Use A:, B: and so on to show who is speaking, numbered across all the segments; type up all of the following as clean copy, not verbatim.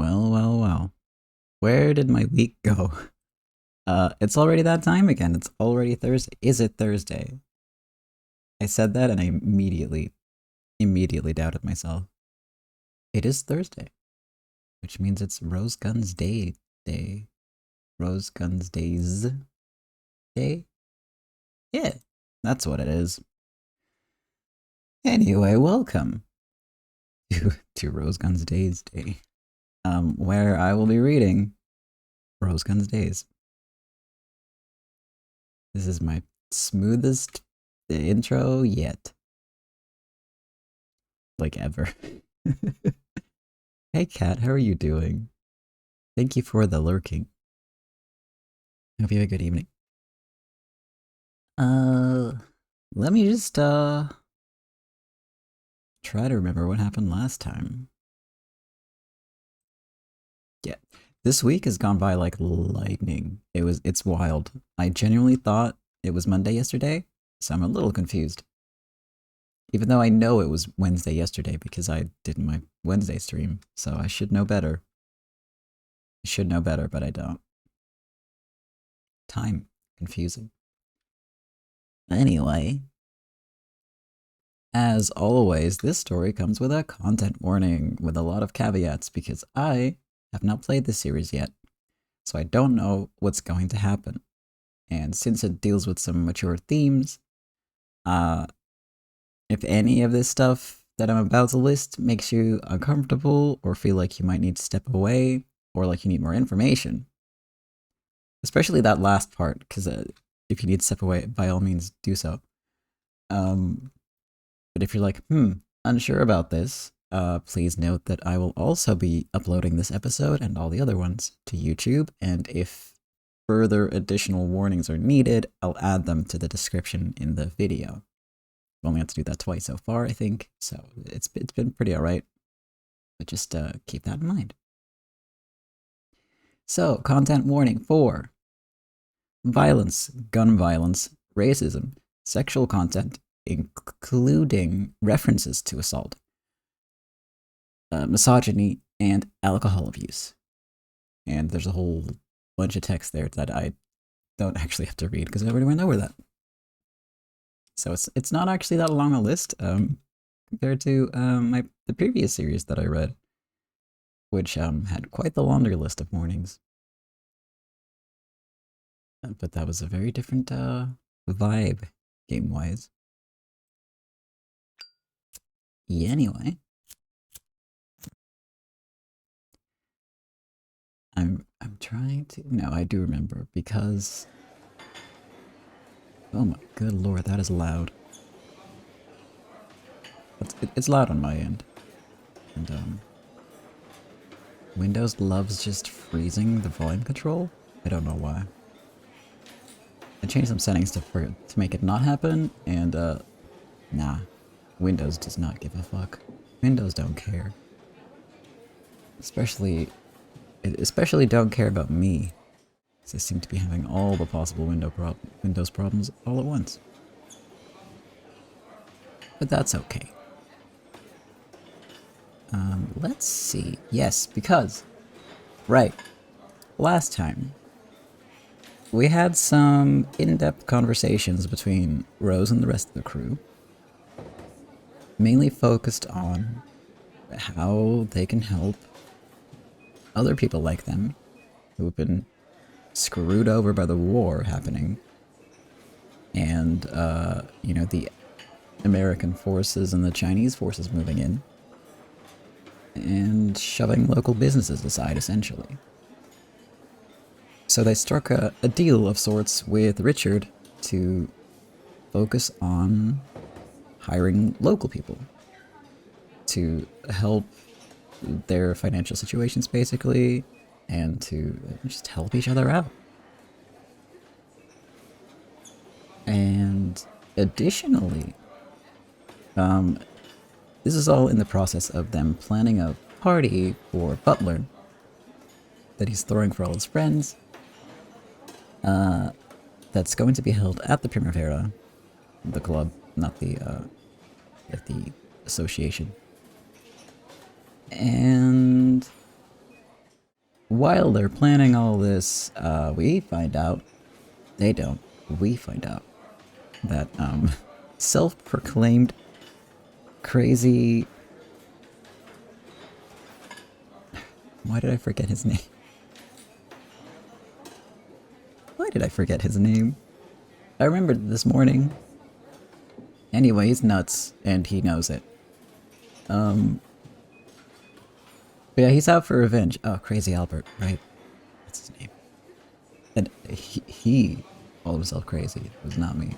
A: Well, well, well. Where did my week go? It's already that time again. It's already Thursday. Is it Thursday? I said that and I immediately doubted myself. It is Thursday, which means it's Rose Guns Day. Rose Guns Days Day? Yeah, that's what it is. Anyway, welcome to Rose Guns Days Day, where I will be reading Rose Guns Days. This is my smoothest intro yet. Like ever. Hey Kat, how are you doing? Thank you for the lurking. Hope you have a good evening. Let me just try to remember what happened last time. Yeah. This week has gone by like lightning. It's wild. I genuinely thought it was Monday yesterday, so I'm a little confused. Even though I know it was Wednesday yesterday because I did my Wednesday stream, so I should know better. I should know better, but I don't. Time. Confusing. Anyway, as always, this story comes with a content warning with a lot of caveats because I have not played this series yet, so I don't know what's going to happen. And since it deals with some mature themes, if any of this stuff that I'm about to list makes you uncomfortable or feel like you might need to step away or like you need more information, especially that last part, because if you need to step away, by all means do so. But if you're like, unsure about this, please note that I will also be uploading this episode and all the other ones to YouTube, and if further additional warnings are needed, I'll add them to the description in the video. I've only had to do that twice so far, I think, so it's been pretty alright. But just keep that in mind. So, content warning 4. Violence, gun violence, racism, sexual content, including references to assault, misogyny, and alcohol abuse. And there's a whole bunch of text there that I don't actually have to read because I already went over that. So it's not actually that long a list compared to the previous series that I read, which had quite the laundry list of warnings. But that was a very different vibe game-wise. Yeah, anyway. I'm trying to... No, I do remember, because... Oh my good lord, that is loud. It's loud on my end. And, Windows loves just freezing the volume control. I don't know why. I changed some settings to make it not happen, and, nah. Windows does not give a fuck. Windows don't care. Especially don't care about me. Because I seem to be having all the possible Windows problems all at once. But that's okay. Let's see. Yes, because... Right. Last time, we had some in-depth conversations between Rose and the rest of the crew. Mainly focused on how they can help other people like them who have been screwed over by the war happening. And, you know, the American forces and the Chinese forces moving in. And shoving local businesses aside, essentially. So they struck a deal of sorts with Richard to focus on hiring local people to help their financial situations, basically, and to just help each other out. And additionally, this is all in the process of them planning a party for Butler that he's throwing for all his friends. That's going to be held at the Primavera, the club, not the association. And while they're planning all this, we find out, they don't, we find out that, self-proclaimed crazy... Why did I forget his name? Why did I forget his name? I remembered this morning. Anyway, he's nuts, and he knows it. But yeah, he's out for revenge. Oh, Crazy Albert, right? That's his name. And he called himself crazy. It was not me.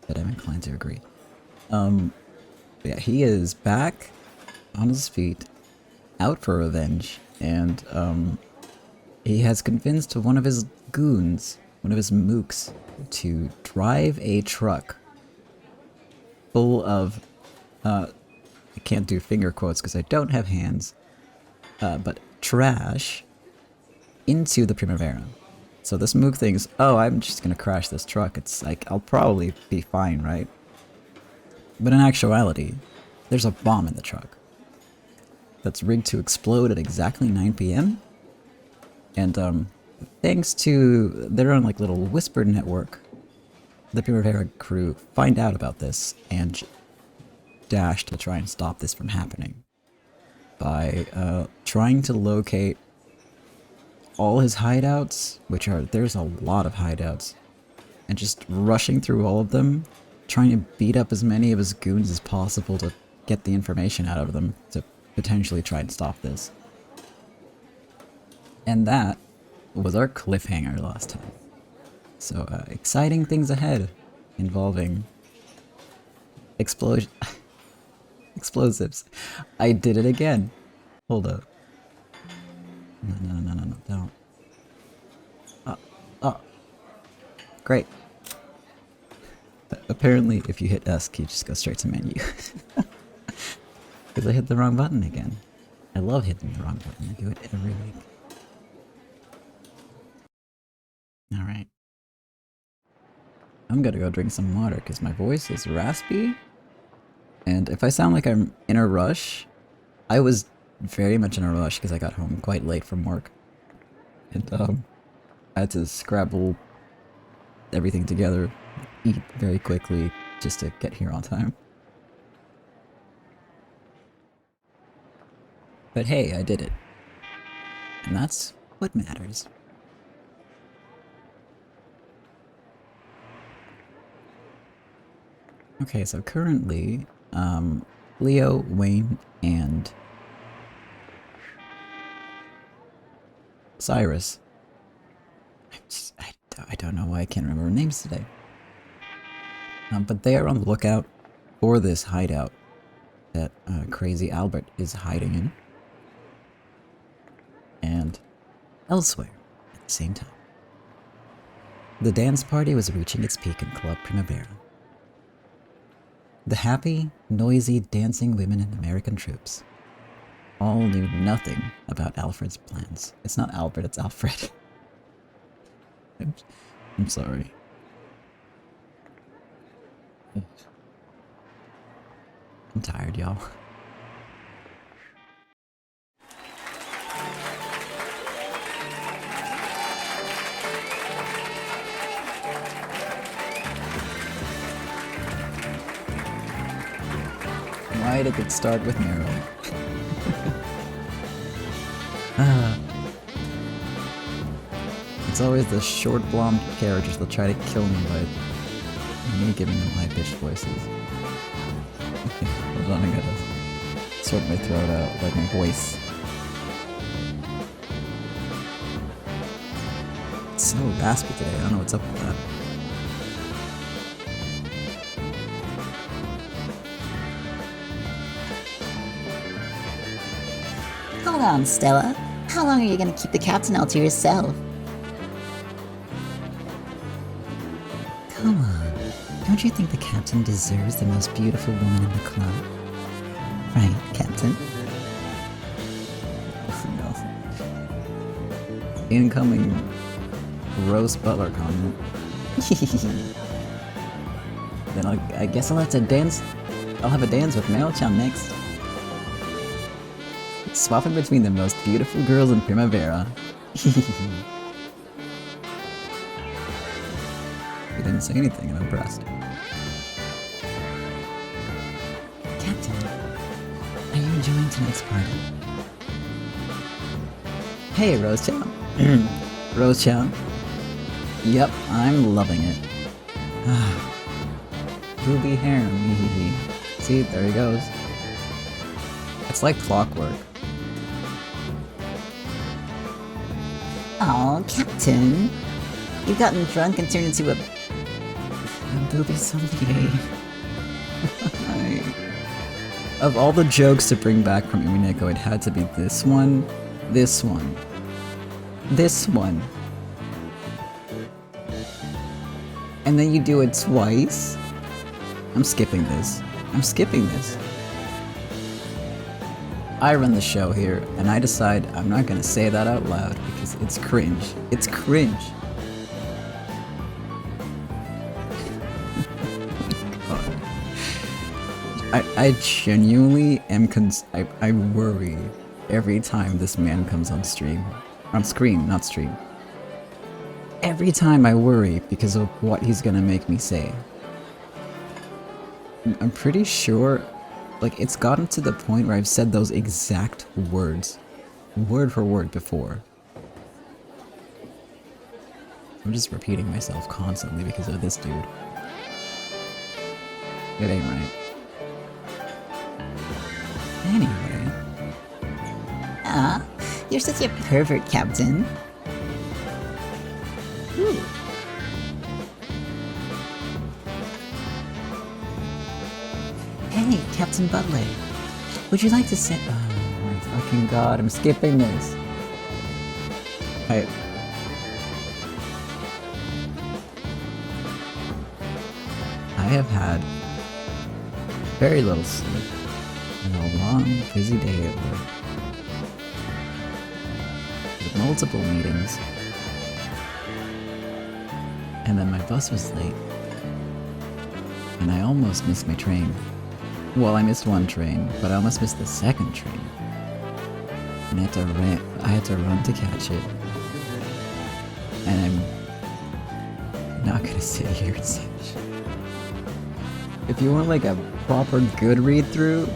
A: But I'm inclined to agree. Yeah, he is back on his feet, out for revenge, and he has convinced one of his goons, one of his mooks, to drive a truck full of, I can't do finger quotes because I don't have hands, but trash into the Primavera. So this mook thinks, oh, I'm just gonna crash this truck. It's like, I'll probably be fine, right? But in actuality, there's a bomb in the truck that's rigged to explode at exactly 9 p.m. And thanks to their own like little whispered network, the Primavera crew find out about this and dash to try and stop this from happening by trying to locate all his hideouts, which are, there's a lot of hideouts, and just rushing through all of them, trying to beat up as many of his goons as possible to get the information out of them to potentially try and stop this. And that was our cliffhanger last time. So exciting things ahead involving explosives. I did it again. Hold up. No, don't. Oh. Great. Apparently, if you hit ESC, you just go straight to menu. Because I hit the wrong button again. I love hitting the wrong button. I do it every week. Alright. I'm gonna go drink some water because my voice is raspy. And if I sound like I'm in a rush, I was very much in a rush because I got home quite late from work. And I had to scrabble everything together, eat very quickly just to get here on time. But hey, I did it. And that's what matters. Okay, so currently, Leo, Wayne, and Cyrus. I don't know why I can't remember names today. But they are on the lookout for this hideout that Crazy Albert is hiding in. And elsewhere at the same time. The dance party was reaching its peak in Club Primavera. The happy, noisy, dancing women and American troops all knew nothing about Alfred's plans. It's not Albert, it's Alfred. I'm sorry. I'm tired, y'all. Why did it start with Meryl? It's always the short blonde characters that try to kill me by me giving them high-pitched voices. Hold on, I gotta sort my throat out, like my voice. It's so raspy today, I don't know what's up with that.
B: Hold on, Stella. How long are you gonna keep the captain all to yourself?
A: Come on. Don't you think the captain deserves the most beautiful woman in the club? Right, Captain? No. Incoming Rose Butler comment. Then I guess I'll have to dance. I'll have a dance with Meryl-chan next. Swapping between the most beautiful girls in Primavera. He didn't say anything, I'm impressed.
B: Captain, are you enjoying tonight's party?
A: Hey, Rose-chan. Rose-chan. Yep, I'm loving it. Booby harem. See, there he goes. It's like clockwork.
B: Oh, Captain. You've gotten drunk and turned into a
A: Booby sommelier. Of all the jokes to bring back from Umineko, it had to be this one, this one, this one. And then you do it twice? I'm skipping this. I'm skipping this. I run the show here, and I decide I'm not gonna say that out loud because it's cringe. It's cringe. God. I genuinely am I worry every time this man comes on stream. On screen, not stream. Every time I worry because of what he's gonna make me say. I'm pretty sure, like, it's gotten to the point where I've said those exact words, word for word before. I'm just repeating myself constantly because of this dude. It ain't right. Anyway.
B: Ah, you're such a pervert, Captain. Ooh. Hey, Captain Butler. Would you like to sit?
A: Oh my fucking god, I'm skipping this. I have had very little sleep and a long, busy day at work. With multiple meetings. And then my bus was late. And I almost missed my train. Well, I missed one train, but I almost missed the second train. And I had to run to catch it. And I'm not gonna sit here and say shit. If you want like a proper good read through,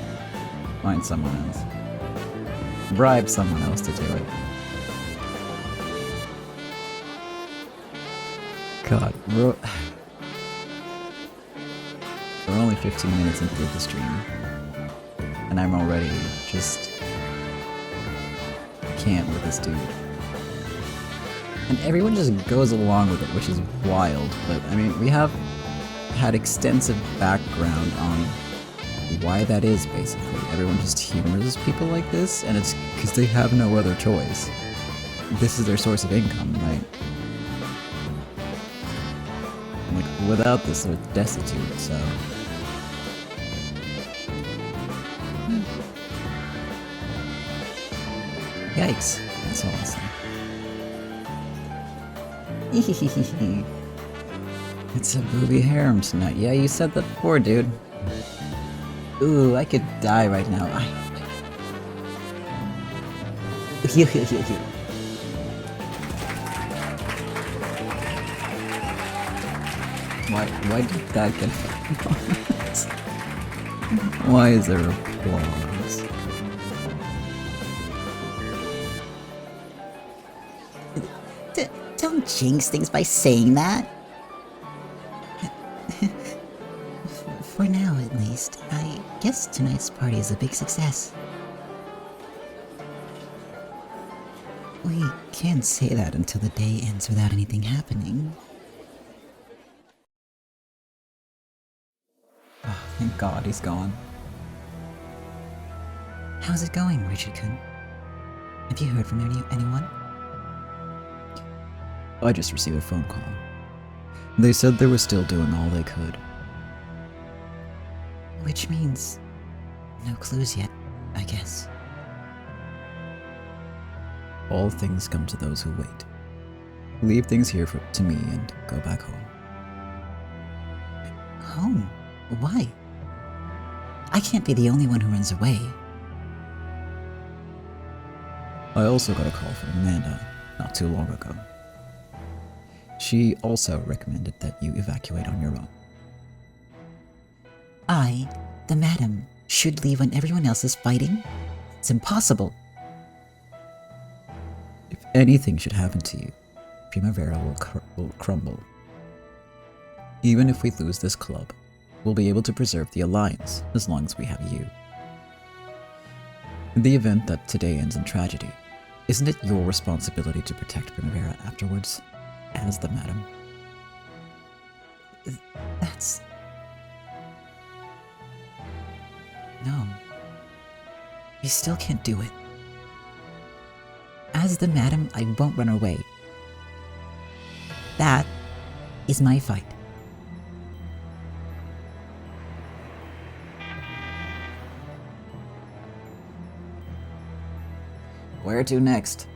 A: find someone else. Bribe someone else to do it. God, we're only 15 minutes into the stream, and I'm already just can't with this dude. And everyone just goes along with it, which is wild, but I mean, we have had extensive background on why that is, basically. Everyone just humors people like this, and it's because they have no other choice. This is their source of income, right? Like, without this, they're destitute, so... Yikes, that's awesome. It's a booby harem tonight. Yeah, you said that before, dude. Ooh, I could die right now. Why did that get applause? Why is there applause?
B: Don't jinx things by saying that. For now, at least, I guess tonight's party is a big success. We can't say that until the day ends without anything happening.
A: Oh, thank God he's gone.
B: How's it going, Richard-kun? Have you heard from anyone?
A: I just received a phone call. They said they were still doing all they could.
B: Which means no clues yet, I guess.
A: All things come to those who wait. Leave things here to me and go back home.
B: Home? Why? I can't be the only one who runs away.
A: I also got a call from Amanda not too long ago. She also recommended that you evacuate on your own.
B: I, the madam, should leave when everyone else is fighting? It's impossible.
A: If anything should happen to you, Primavera will crumble. Even if we lose this club, we'll be able to preserve the Alliance as long as we have you. In the event that today ends in tragedy, isn't it your responsibility to protect Primavera afterwards, as the madam?
B: That's... No. I still can't do it. As the madam, I won't run away. That is my fight.
A: Where to next?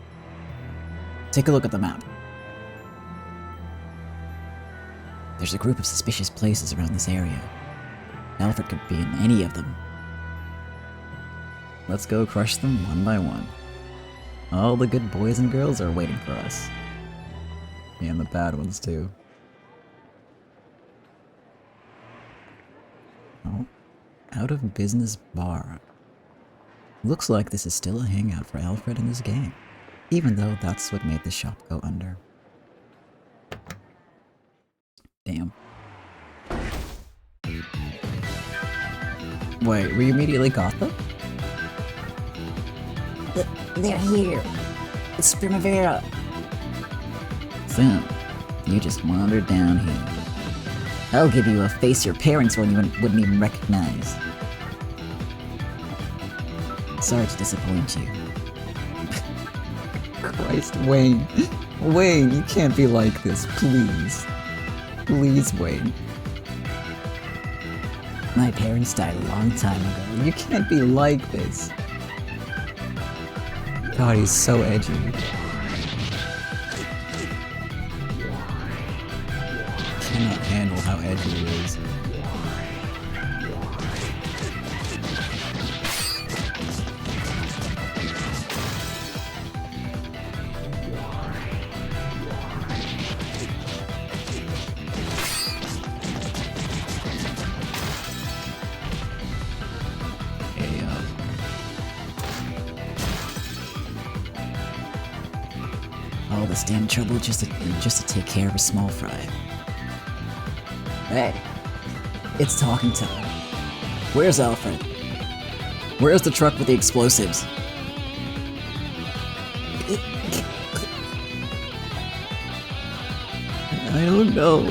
A: Take a look at the map.
B: There's a group of suspicious places around this area. Alfred could be in any of them.
A: Let's go crush them one by one. All the good boys and girls are waiting for us. And the bad ones too. Oh, out of business bar. Looks like this is still a hangout for Alfred and his gang, even though that's what made the shop go under. Damn. Wait, we immediately got them?
B: They're here. It's Primavera.
A: So, you just wandered down here.
B: I'll give you a face your parents wouldn't even recognize. Sorry to disappoint you.
A: Christ, Wayne. Wayne, you can't be like this, please. Please, Wayne.
B: My parents died a long time ago.
A: You can't be like this. God, he's so edgy. Cannot handle how edgy he is.
B: All this damn trouble just to take care of a small fry. Hey, it's talking time. Where's Alfred? Where's the truck with the explosives?
A: I don't know.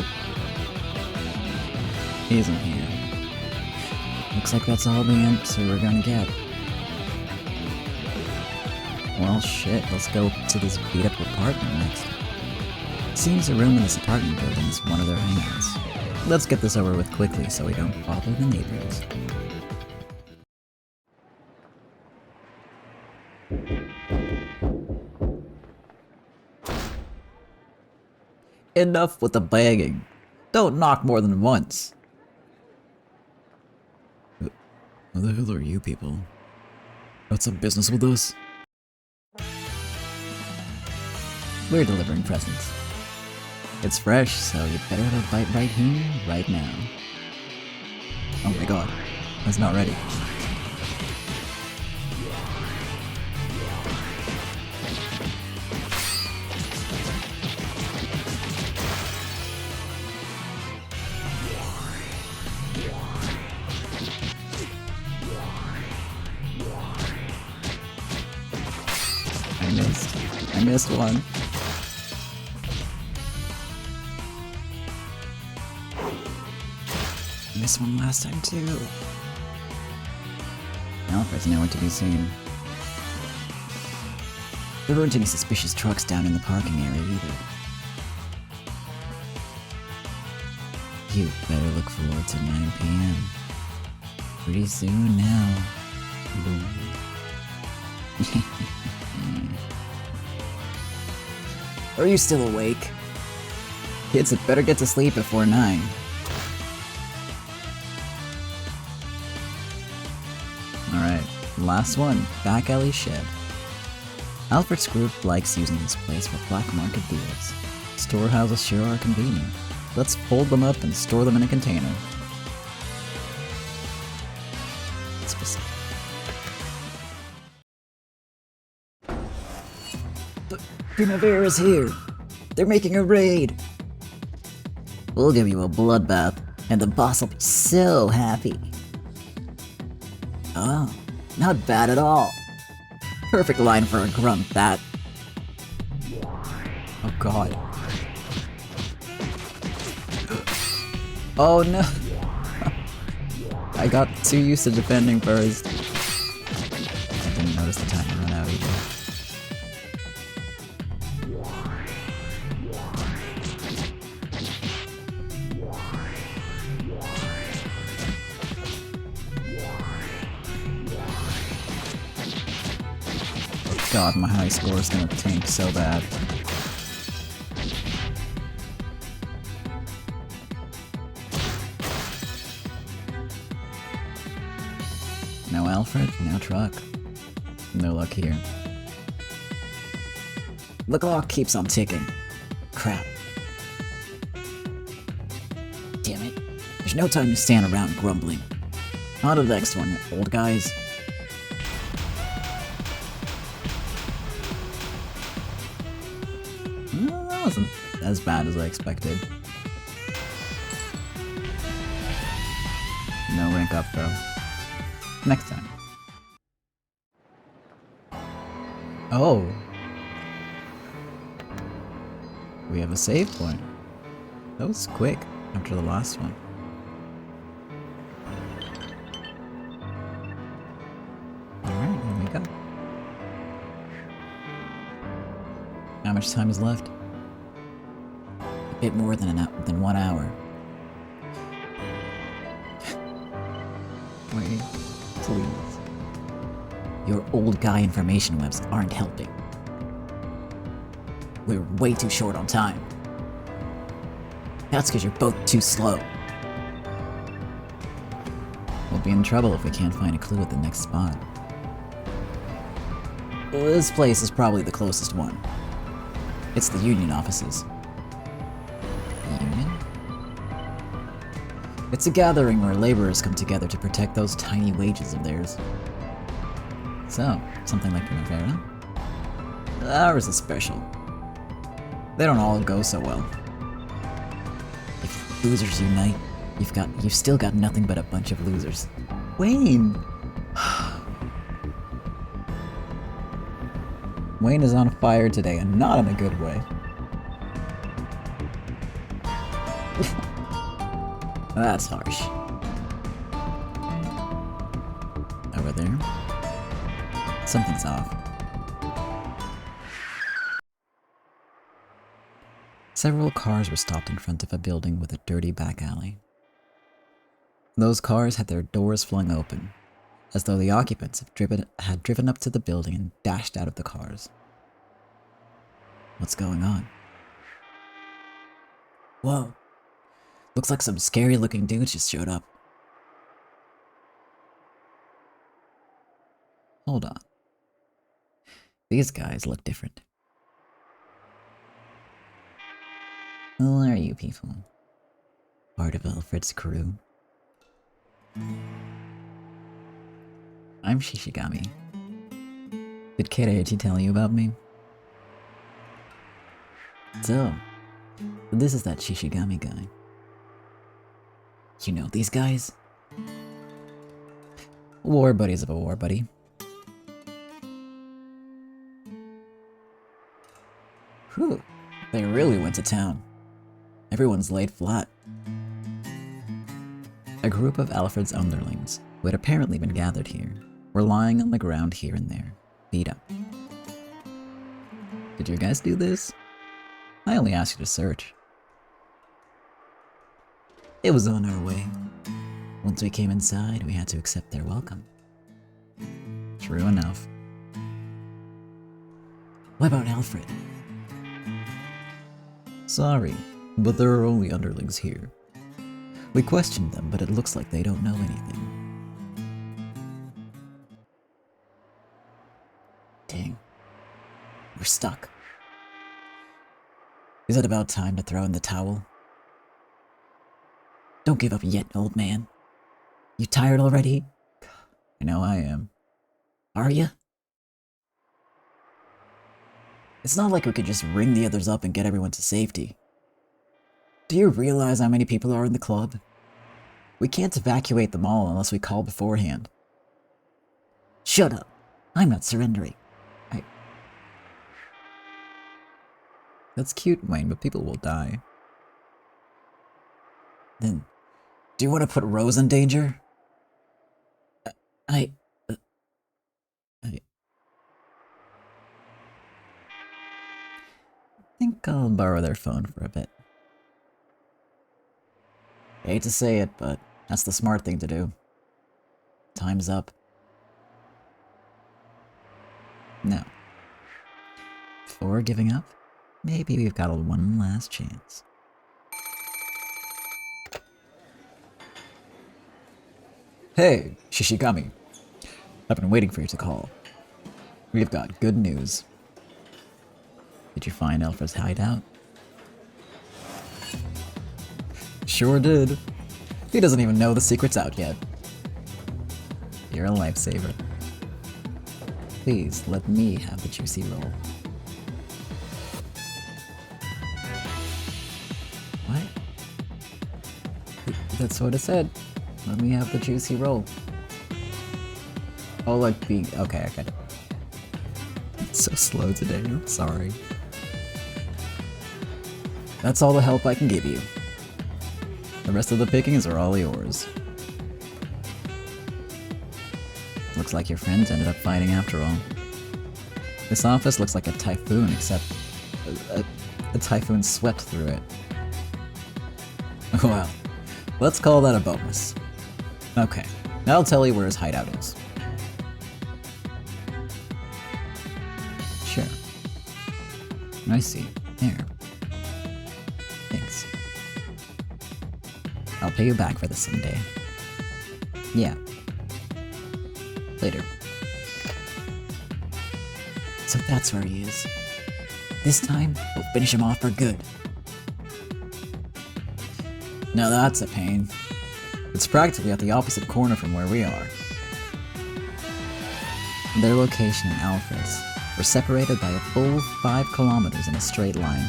A: He isn't here.
B: Looks like that's all the answer we're gonna get.
A: Well, shit, let's go to this beat-up apartment next. Seems a room in this apartment building is one of their hangouts. Let's get this over with quickly so we don't bother the neighbors. Enough with the begging. Don't knock more than once. Who the hell are you people? Got some business with us? We're delivering presents. It's fresh, so you better have a bite right here, right now. Oh my god, it's not ready. I missed one. I missed one last time too. Alfred's nowhere to be seen.
B: There weren't any suspicious trucks down in the parking area either.
A: You better look forward to 9 p.m. Pretty soon now. Boom.
B: Are you still awake?
A: Kids had better get to sleep before 9. Alright, last one. Back alley shed. Alfred's group likes using this place for black market deals. Storehouses sure are convenient. Let's fold them up and store them in a container.
B: The Primavera's here. They're making a raid. We'll give you a bloodbath, and the boss will be so happy. Oh, not bad at all. Perfect line for a grunt, that.
A: Oh god. Oh no! I got too used to defending first. I didn't notice the timer run out either. Oh god, my high score is gonna tank so bad. No Alfred, no truck. No luck here.
B: The clock keeps on ticking. Crap. Damn it. There's no time to stand around grumbling. On to the next one, old guys.
A: Well, that wasn't as bad as I expected. No rank up though. Next time. Oh. We have a save point. That was quick after the last one. Alright, here we go. How much time is left?
B: A bit more than 1 hour.
A: Wait, please.
B: Your old guy information webs aren't helping. We're way too short on time. That's because you're both too slow.
A: We'll be in trouble if we can't find a clue at the next spot.
B: This place is probably the closest one. It's the union offices.
A: Union?
B: It's a gathering where laborers come together to protect those tiny wages of theirs.
A: So, something like Primavera?
B: Ours is special. They don't all go so well. If losers unite, you've still got nothing but a bunch of losers.
A: Wayne! Wayne is on fire today, and not in a good way.
B: That's harsh.
A: Over there. Something's off. Several cars were stopped in front of a building with a dirty back alley. Those cars had their doors flung open, as though the occupants had driven up to the building and dashed out of the cars. What's going on?
B: Whoa. Looks like some scary looking dudes just showed up.
A: Hold on. These guys look different. Who are you people? Part of Alfred's crew? I'm Shishigami. Did Keiichi tell you about me? So, this is that Shishigami guy.
B: You know these guys?
A: War buddies of a war buddy.
B: Whew, they really went to town. Everyone's laid flat.
A: A group of Alfred's underlings, who had apparently been gathered here, were lying on the ground here and there, beat up. Did you guys do this? I only asked you to search.
B: It was on our way. Once we came inside, we had to accept their welcome.
A: True enough.
B: What about Alfred?
A: Sorry, but there are only underlings here. We questioned them, but it looks like they don't know anything.
B: Dang. We're stuck. Is it about time to throw in the towel? Don't give up yet, old man. You tired already?
A: I know I am.
B: Are you? It's not like we could just ring the others up and get everyone to safety. Do you realize how many people are in the club? We can't evacuate them all unless we call beforehand. Shut up. I'm not surrendering.
A: That's cute, Wayne, but people will die.
B: Then, do you want to put Rose in danger? I
A: think I'll borrow their phone for a bit.
B: hate to say it, but that's the smart thing to do. Time's up.
A: No. Before giving up, maybe we've got one last chance.
B: Hey, Shishigami. I've been waiting for you to call. We've got good news.
A: Did you find Alfred's hideout?
B: Sure did. He doesn't even know the secret's out yet.
A: You're a lifesaver. Please, let me have the juicy roll. What? That's what it said. Let me have the juicy roll. Oh, like being... Okay, I got it. It's so slow today, I'm sorry.
B: That's all the help I can give you.
A: The rest of the pickings are all yours. Looks like your friends ended up fighting after all. This office looks like a typhoon, except a typhoon swept through it.
B: Well, let's call that a bonus.
A: Okay, now I'll tell you where his hideout is. Sure. I see. There. Thanks. I'll pay you back for this someday. Yeah. Later.
B: So that's where he is. This time, we'll finish him off for good. Now that's a pain. It's practically at the opposite corner from where we are.
A: Their location and Alfred's were separated by a full 5 kilometers in a straight line.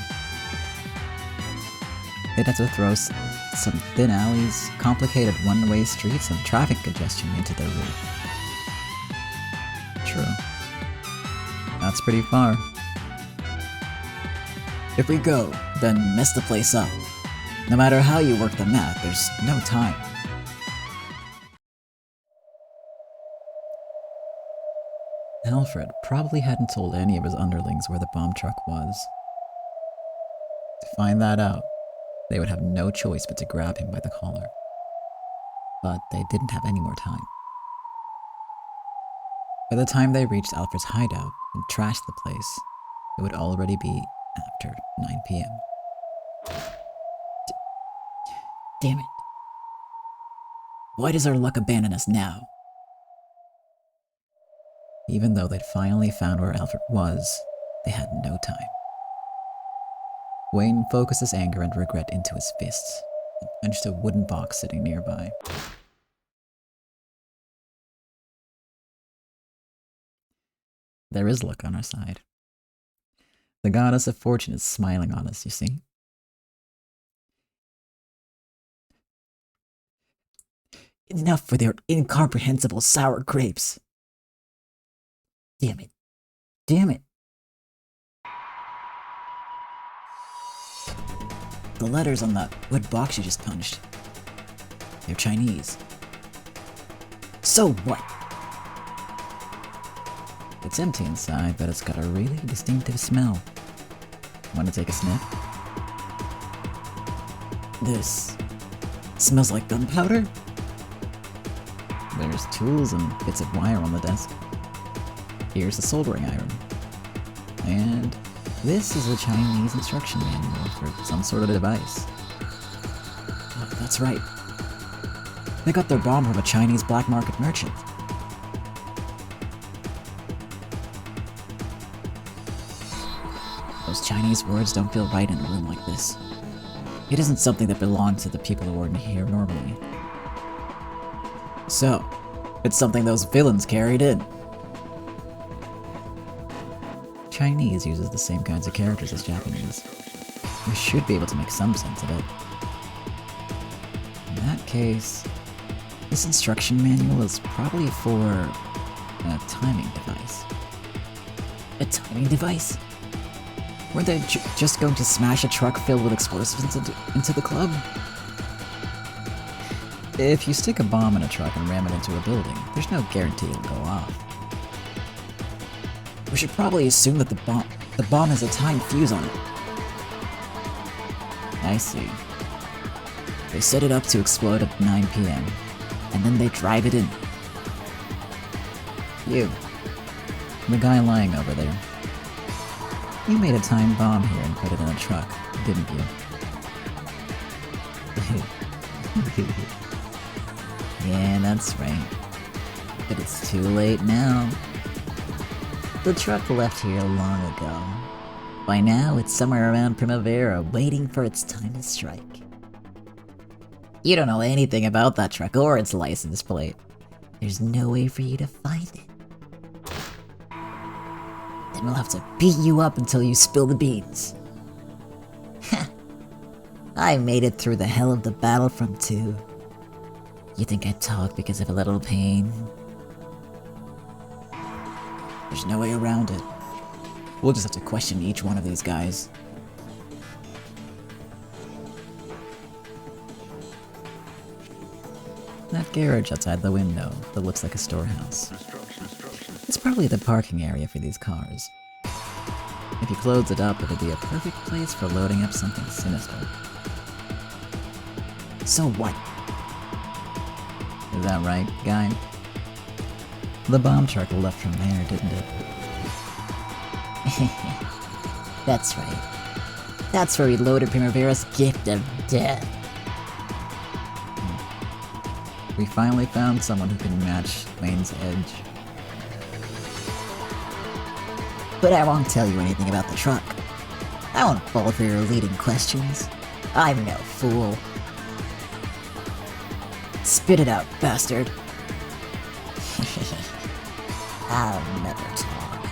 A: They'd have to throw some thin alleys, complicated one-way streets, and traffic congestion into their route. True. That's pretty far.
B: If we go, then mess the place up. No matter how you work the math, there's no time.
A: Alfred probably hadn't told any of his underlings where the bomb truck was. To find that out, they would have no choice but to grab him by the collar. But they didn't have any more time. By the time they reached Alfred's hideout and trashed the place, it would already be after 9 p.m.
B: Damn it. Why does our luck abandon us now?
A: Even though they'd finally found where Alfred was, they had no time. Wayne focused his anger and regret into his fists and punched a wooden box sitting nearby. There is luck on our side. The goddess of fortune is smiling on us, you see.
B: Enough with your incomprehensible sour grapes. Damn it. Damn it. The letters on that wood box you just punched. They're Chinese. So what?
A: It's empty inside, but it's got a really distinctive smell. Want to take a sniff?
B: This smells like gunpowder?
A: There's tools and bits of wire on the desk. Here's the soldering iron. And this is a Chinese instruction manual for some sort of device.
B: Oh, that's right. They got their bomb from a Chinese black market merchant. Those Chinese words don't feel right in a room like this. It isn't something that belongs to the people who are here normally. So, it's something those villains carried in. Chinese uses the same kinds of characters as Japanese. We should be able to make some sense of it. In that case, this instruction manual is probably for a timing device. A timing device? Were they just going to smash a truck filled with explosives into the club? If you stick a bomb in a truck and ram it into a building, there's no guarantee it'll go off. We should probably assume that the bomb has a timed fuse on it. I see. They set it up to explode at 9 PM, and then they drive it in. You. The guy lying over there. You made a time bomb here and put it in a truck, didn't you? Yeah, that's right. But it's too late now. The truck left here long ago. By now, it's somewhere around Primavera, waiting for its time to strike. You don't know anything about that truck or its license plate. There's no way for you to find it. Then we'll have to beat you up until you spill the beans. I made it through the hell of the Battlefront 2. You think I talk because of a little pain? There's no way around it. We'll just have to question each one of these guys. That garage outside the window that looks like a storehouse. It's probably the parking area for these cars. If you close it up, it'll be a perfect place for loading up something sinister. So what? Is that right, guy? The bomb truck left from there, didn't it? That's right. That's where we loaded Primavera's gift of death. We finally found someone who can match Lane's edge. But I won't tell you anything about the truck. I won't fall for your leading questions. I'm no fool. Spit it out, bastard. I'll never talk.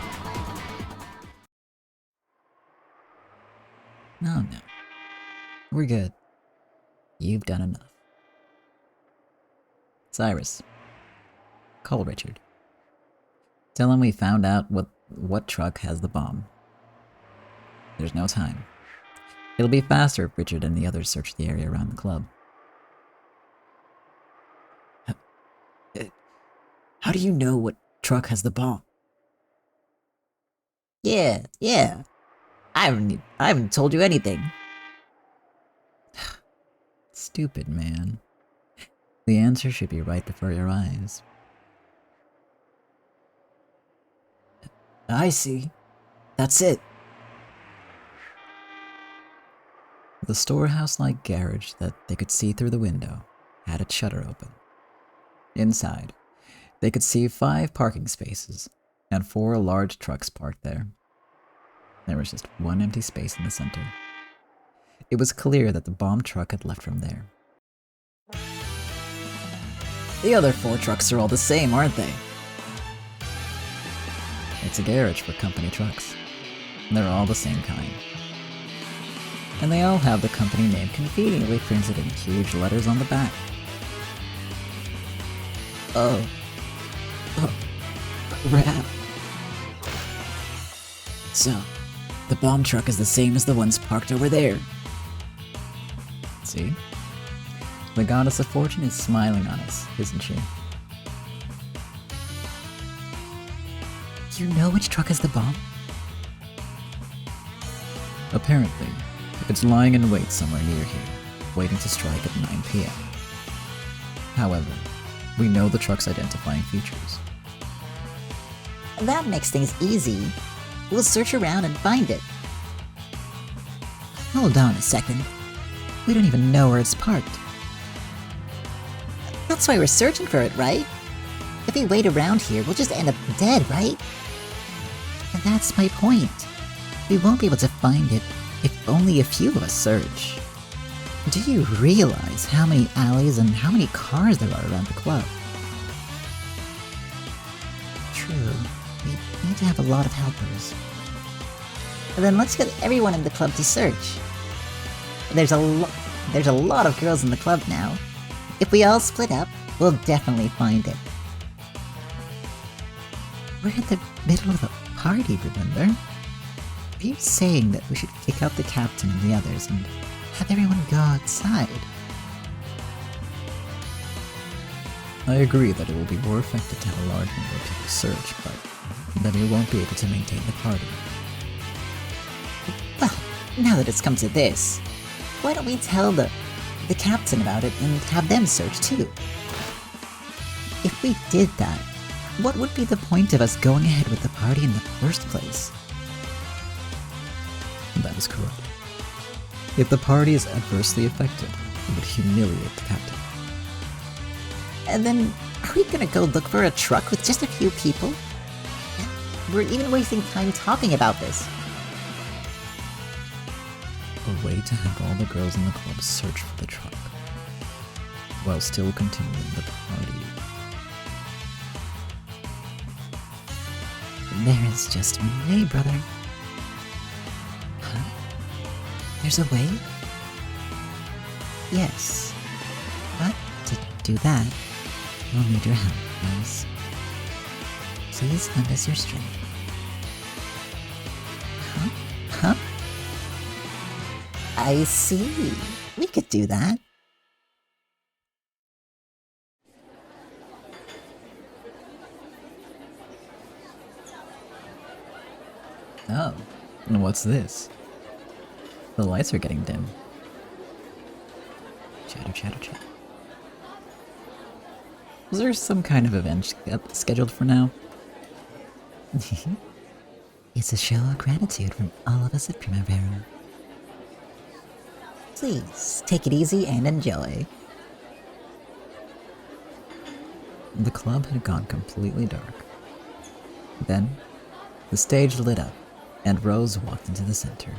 B: No. We're good. You've done enough. Cyrus. Call Richard. Tell him we found out what truck has the bomb. There's no time. It'll be faster if Richard and the others search the area around the club. How do you know what truck has the bomb? Yeah. I haven't told you anything. Stupid, man. The answer should be right before your eyes. I see. That's it. The storehouse-like garage that they could see through the window had its shutter open. Inside, they could see 5 parking spaces and 4 large trucks parked there. There was just one empty space in the center. It was clear that the bomb truck had left from there. The other 4 trucks are all the same, aren't they? It's a garage for company trucks. They're all the same kind. And they all have the company name conveniently printed in huge letters on the back. Oh, crap. So, the bomb truck is the same as the ones parked over there. See? The goddess of fortune is smiling on us, isn't she? You know which truck is the bomb? Apparently, it's lying in wait somewhere near here, waiting to strike at 9 PM. However, we know the truck's identifying features. That makes things easy. We'll search around and find it. Hold on a second. We don't even know where it's parked. That's why we're searching for it, right? If we wait around here, we'll just end up dead, right? And that's my point. We won't be able to find it if only a few of us search. Do you realize how many alleys and how many cars there are around the club? True. We need to have a lot of helpers. Then let's get everyone in the club to search. There's a lot of girls in the club now. If we all split up, we'll definitely find it. We're in the middle of a party, remember? Are you saying that we should kick out the captain and the others and have everyone go outside?
A: I agree that it will be more effective to have a large number of people search, but then we won't be able to maintain the party.
B: Well, now that it's come to this, why don't we tell the captain about it and have them search too? If we did that, what would be the point of us going ahead with the party in the first place?
A: That is correct. If the party is adversely affected, it would humiliate the captain.
B: And then, are we gonna go look for a truck with just a few people? We're even wasting time talking about this.
A: A way to have all the girls in the club search for the truck, while still continuing the party.
B: There is just one way, brother. Huh? There's a way? Yes. But to do that, we'll need your help, guys. Please lend us your strength. Huh? I see. We could do that.
A: Oh, and what's this? The lights are getting dim. Chatter, chatter, chatter. Was there some kind of event scheduled for now?
B: It's a show of gratitude from all of us at Primavera. Please, take it easy and enjoy.
A: The club had gone completely dark. Then, the stage lit up, and Rose walked into the center.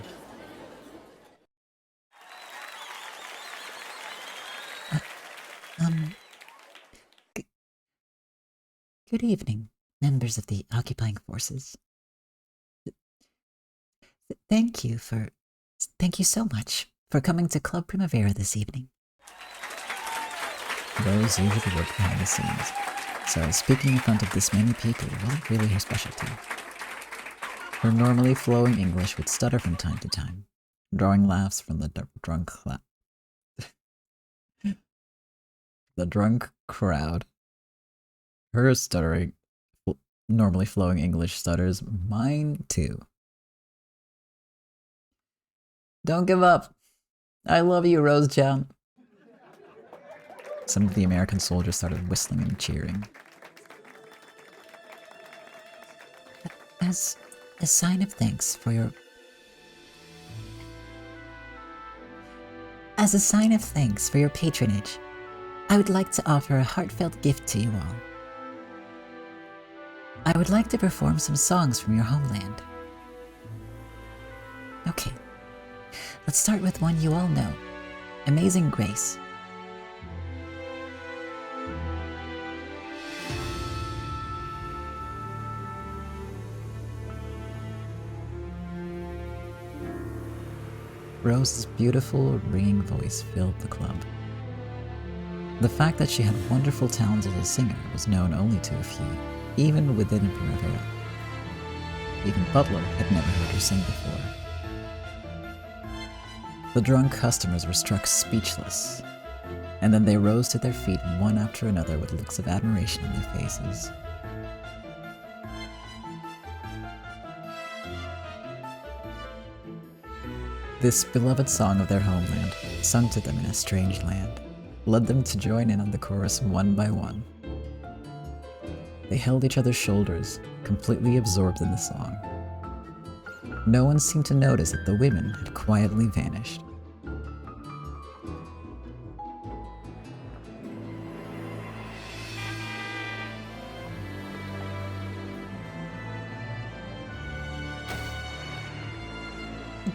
B: Good evening, members of the occupying forces. Thank you so much for coming to Club Primavera this evening.
A: Rose usually worked behind the scenes, so speaking in front of this many people wasn't really her specialty. Her normally flowing English would stutter from time to time, drawing laughs from the drunk crowd. Her stuttering, normally flowing English stutters, mine too. Don't give up. I love you, Rose Chan. Some of the American soldiers started whistling and cheering.
B: As a sign of thanks for your... As a sign of thanks for your patronage, I would like to offer a heartfelt gift to you all. I would like to perform some songs from your homeland. Okay, let's start with one you all know, Amazing Grace.
A: Rose's beautiful, ringing voice filled the club. The fact that she had wonderful talent as a singer was known only to a few, even within Primavera. Even Butler had never heard her sing before. The drunk customers were struck speechless, and then they rose to their feet one after another with looks of admiration on their faces. This beloved song of their homeland, sung to them in a strange land, led them to join in on the chorus one by one. They held each other's shoulders, completely absorbed in the song. No one seemed to notice that the women had quietly vanished.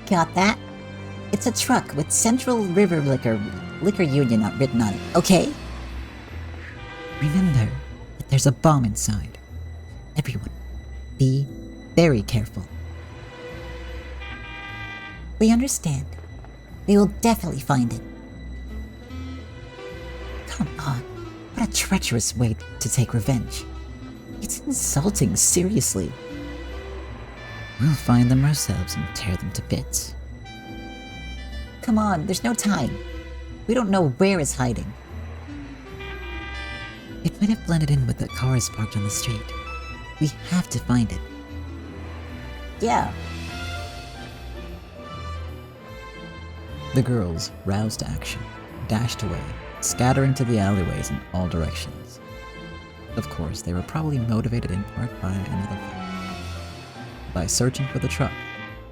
B: Got that? It's a truck with Central River Liquor Union written on it, okay? Remember that there's a bomb inside. Everyone, be very careful. We understand. We will definitely find it. Come on, what a treacherous way to take revenge. It's insulting, seriously. We'll find them ourselves and tear them to bits. Come on, there's no time. We don't know where it's hiding. It might have blended in with the cars parked on the street. We have to find it. Yeah. The girls, roused to action, dashed away, scattering to the alleyways in all directions. Of course, they were probably motivated in part by another fact. By searching for the truck,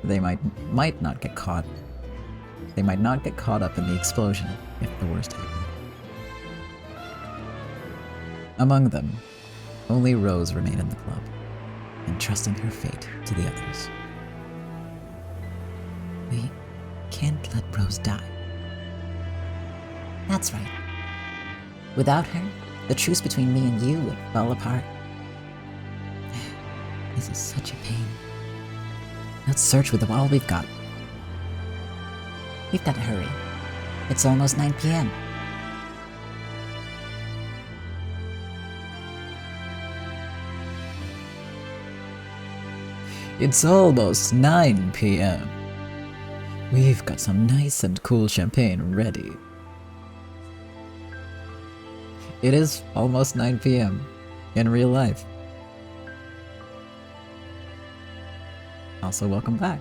B: they might not get caught. They might not get caught up in the explosion if the worst happened. Among them, only Rose remained in the club, entrusting her fate to the others. We can't let Rose die. That's right. Without her, the truce between me and you would fall apart. This is such a pain. Let's search with all we've got. We've got to hurry. It's almost 9 p.m. It's almost 9 p.m. We've got some nice and cool champagne ready. It is almost 9 p.m. in real life. Also, welcome back.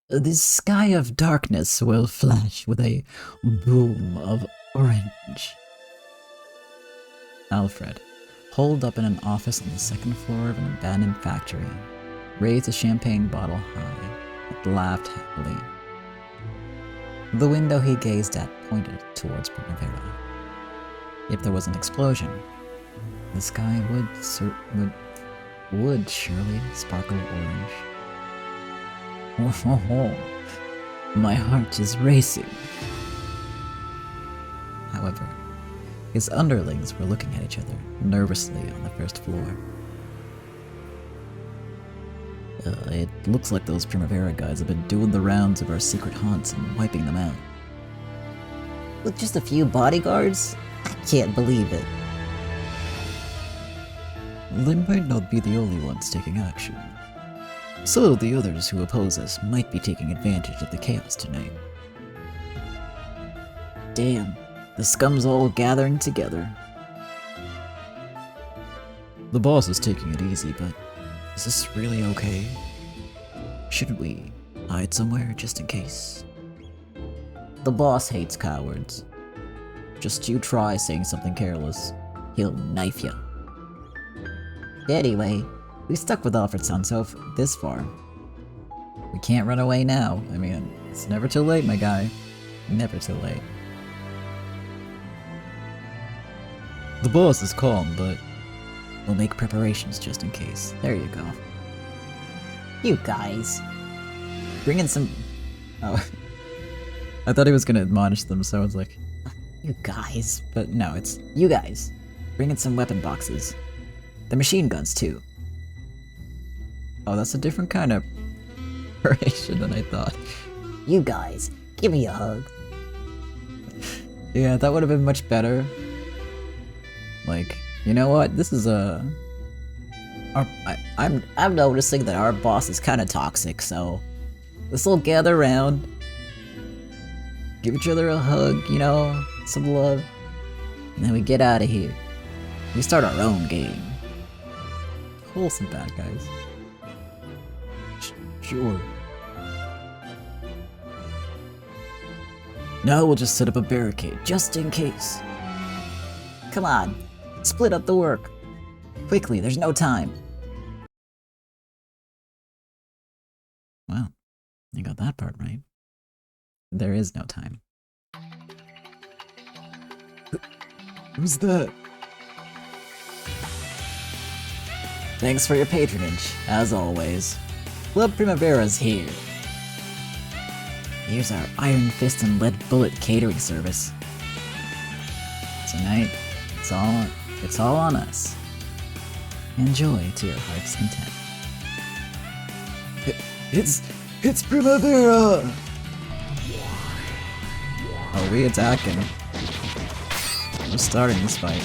B: The sky of darkness will flash with a boom of orange. Alfred, holed up in an office on the second floor of an abandoned factory, raised a champagne bottle high and laughed happily. The window he gazed at pointed towards Primavera. If there was an explosion, the sky would surely sparkle orange. Oh, my heart is racing. However, his underlings were looking at each other nervously on the first floor. It looks like those Primavera guys have been doing the rounds of our secret haunts and wiping them out. With just a few bodyguards? I can't believe it. They might not be the only ones taking action. Some of the others who oppose us might be taking advantage of the chaos tonight. Damn, the scum's all gathering together. The boss is taking it easy, but is this really okay? Should we hide somewhere just in case? The boss hates cowards. Just you try saying something careless, he'll knife you. Anyway, we stuck with Alfred Sanso this far. We can't run away now. I mean, it's never too late, my guy. Never too late. The boss is calm, but we'll make preparations just in case. There you go. You guys. Bring in some... Oh. I thought he was gonna admonish them, so I was like... You guys. But no, it's... You guys. Bring in some weapon boxes. The machine guns, too. Oh, that's a different kind of preparation than I thought. You guys, give me a hug. Yeah, that would have been much better. Like, you know what? This is a... I'm noticing that our boss is kind of toxic, so let's all gather around, give each other a hug, you know, some love, and then we get out of here. We start our own game. Wholesome bad guys. Sure. Now we'll just set up a barricade, just in case. Come on, split up the work. Quickly, there's no time. Well, you got that part right. There is no time. Who's that? Thanks for your patronage, as always. Club Primavera's here. Here's our Iron Fist and Lead Bullet catering service. Tonight, it's all on us. Enjoy to your heart's content. It's Primavera!
A: Oh, we attacking. We're starting this fight.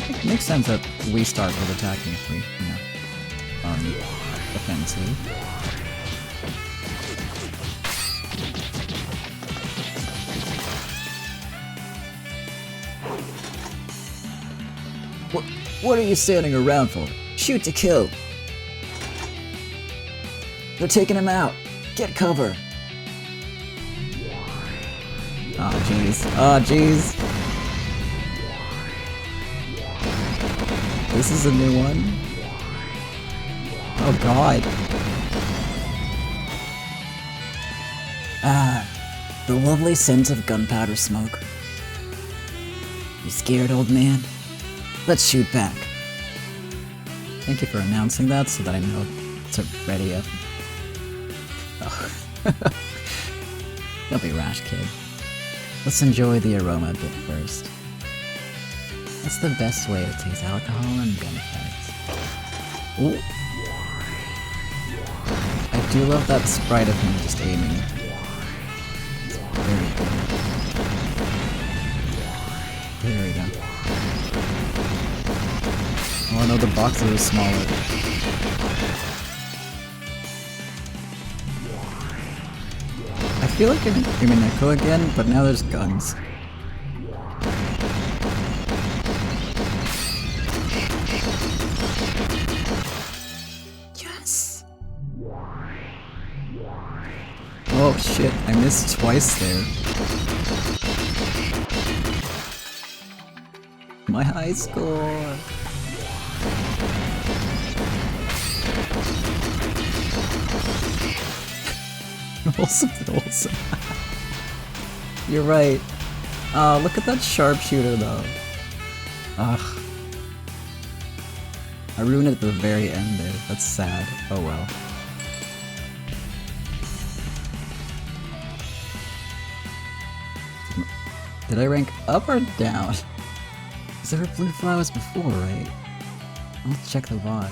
A: It makes sense that we start with attacking if we, offensive.
B: What are you standing around for? Shoot to kill! They're taking him out! Get cover!
A: Oh jeez. Oh jeez. This is a new one. Oh god.
B: Ah, the lovely scent of gunpowder smoke. You scared, old man? Let's shoot back.
A: Thank you for announcing that so that I know to ready up.
B: Oh. Don't be rash, kid. Let's enjoy the aroma a bit first. That's the best way to taste alcohol and gunfights.
A: Ooh. I do love that sprite of him just aiming. It's very good. There we go. Oh no, the boxes are smaller. I feel like I'm in Echo again, but now there's guns.
B: Yes!
A: Oh shit, I missed twice there. My high score! Awesome. You're right. Look at that sharpshooter though. Ugh. I ruined it at the very end there. That's sad. Oh well. Did I rank up or down? There were blue flowers before, right? Let's check the VOD.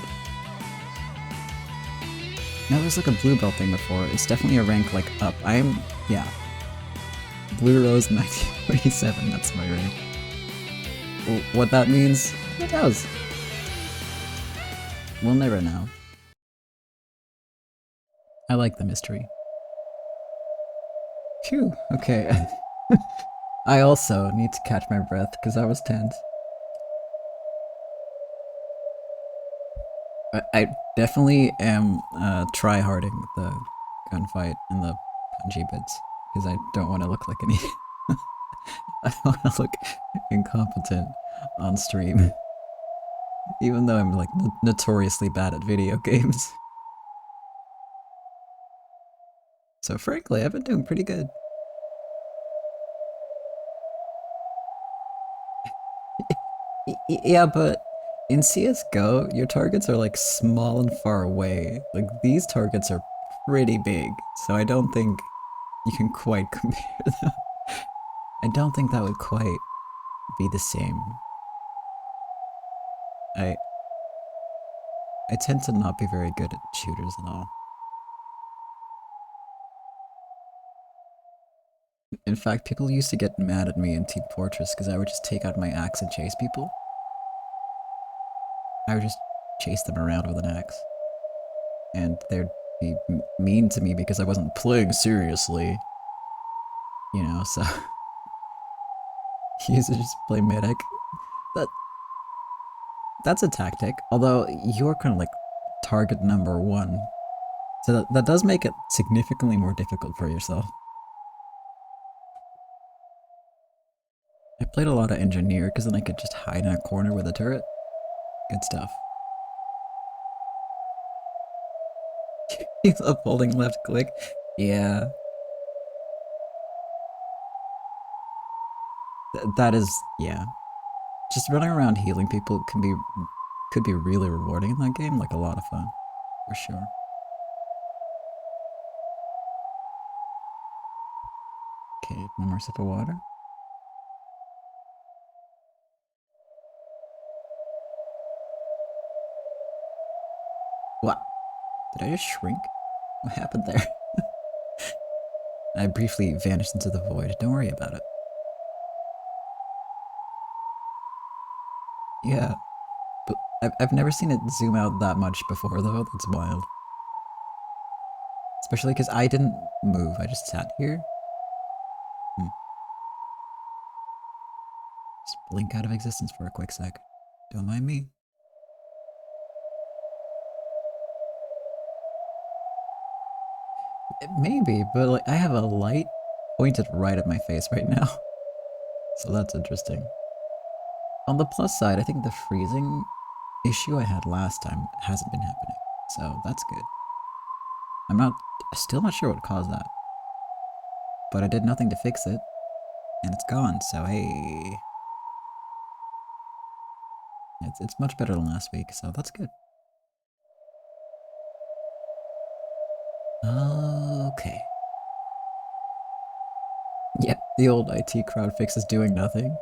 A: No, there's like a blue belt thing before. It's definitely a rank like up. Yeah. Blue Rose 1947, that's my rank. What that means? Who knows? We'll never know. I like the mystery. Phew, okay. I also need to catch my breath because I was tense. I definitely am try-harding the gunfight and the punchy bits because I don't want to look like any. I don't want to look incompetent on stream, even though I'm like notoriously bad at video games. So frankly, I've been doing pretty good. Yeah, but in CSGO, your targets are like small and far away. Like these targets are pretty big, so I don't think you can quite compare them. I don't think that would quite be the same. I tend to not be very good at shooters at all. In fact, people used to get mad at me in Team Fortress because I would just take out my axe and chase people. I would just chase them around with an axe. And they'd be mean to me because I wasn't playing seriously. You know, so... he used to just play medic. That's a tactic, although you're kind of like target number one. So that does make it significantly more difficult for yourself. I played a lot of engineer because then I could just hide in a corner with a turret. Good stuff. He's up holding left click. Yeah. that is, yeah. Just running around healing people could be really rewarding in that game, like a lot of fun, for sure. Okay, one more sip of water. What? Did I just shrink? What happened there? I briefly vanished into the void. Don't worry about it. Yeah, but I've never seen it zoom out that much before, though. That's wild. Especially because I didn't move. I just sat here. Just blink out of existence for a quick sec. Don't mind me. Maybe, but like I have a light pointed right at my face right now. So that's interesting. On the plus side, I think the freezing issue I had last time hasn't been happening. So that's good. Still not sure what caused that. But I did nothing to fix it. And it's gone, so hey. It's much better than last week, so that's good. Okay. Yep, the old IT crowd fix is doing nothing.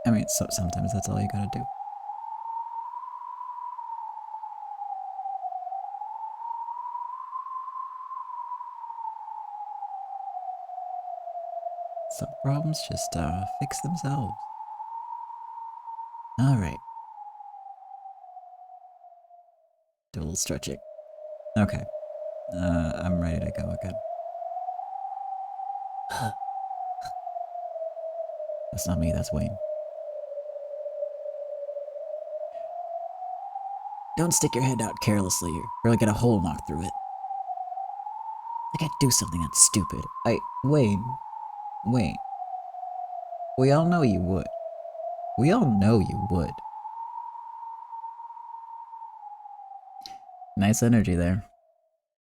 A: I mean, sometimes that's all you gotta do. Some problems just fix themselves. Alright. Do a little stretching. Okay. I'm ready to go again. That's not me, that's Wayne. Don't stick your head out carelessly, or I'll get a hole knocked through it. I can't do something that stupid. Wayne. We all know you would. We all know you would. Nice energy there.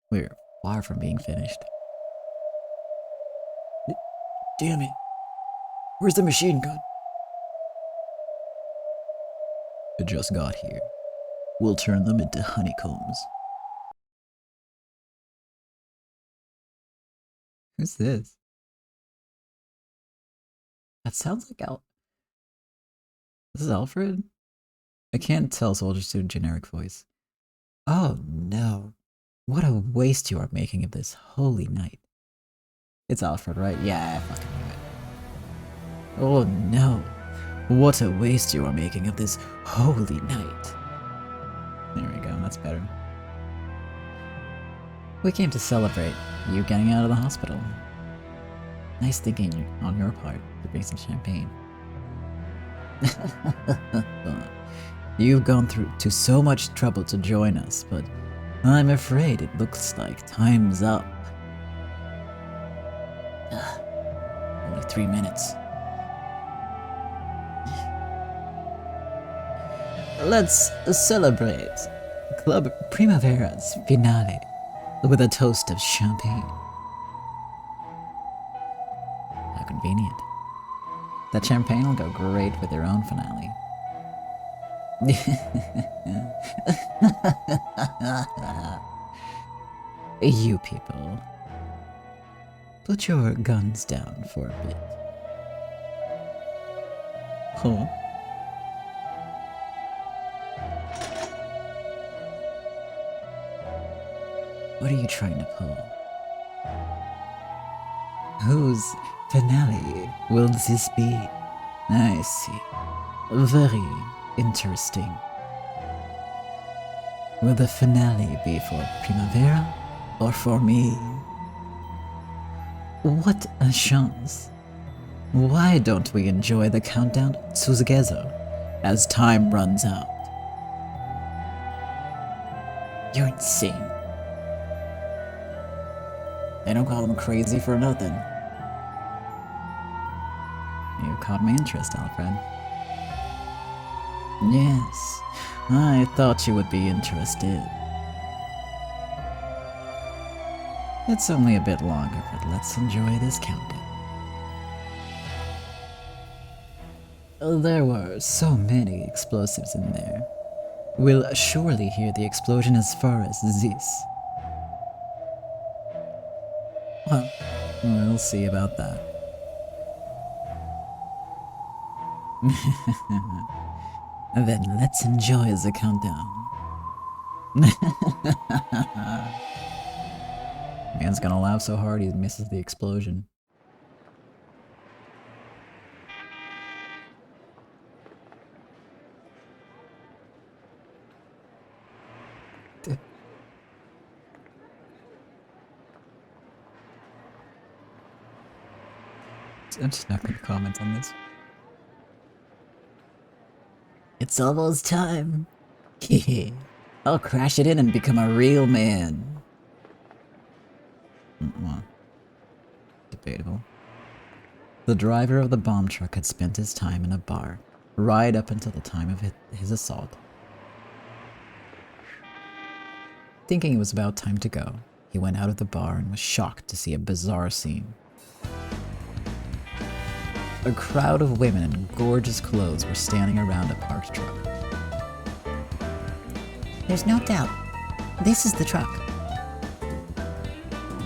A: We're far from being finished. Damn it. Where's the machine gun? It just got here. We'll turn them into honeycombs. Who's this? That sounds like This is Alfred? I can't tell, so I'll just do a generic voice. Oh no. What a waste you are making of this holy night. It's Alfred, right? Yeah, I fucking knew it. Oh no. What a waste you are making of this holy night. There we go, that's better. We came to celebrate you getting out of the hospital. Nice thinking on your part to bring some champagne. You've gone to so much trouble to join us, but I'm afraid it looks like time's up. Only 3 minutes. Let's celebrate Club Primavera's finale with a toast of champagne. How convenient. That champagne will go great with your own finale. You people, put your guns down for a bit. Huh? What are you trying to pull? Whose finale will this be? I see. Very interesting. Will the finale be for Primavera or for me? What a chance. Why don't we enjoy the countdown together as time runs out? You're insane. They don't call him crazy for nothing. You caught my interest, Alfred. Yes, I thought you would be interested. It's only a bit longer, but let's enjoy this countdown.
B: There were so many explosives in there. We'll surely hear the explosion as far as this. Well, we'll see about that. Then let's enjoy the countdown. Man's gonna laugh so hard he misses the explosion. I'm just not gonna comment on this. It's almost time. Hehe. I'll crash it in and become a real man. Well, debatable. The driver of the bomb truck had spent his time in a bar, right up until the time of his assault. Thinking it was about time to go, he went out of the bar and was shocked to see a bizarre scene. A crowd of women in gorgeous clothes were standing around a parked truck. There's no doubt. This is the truck.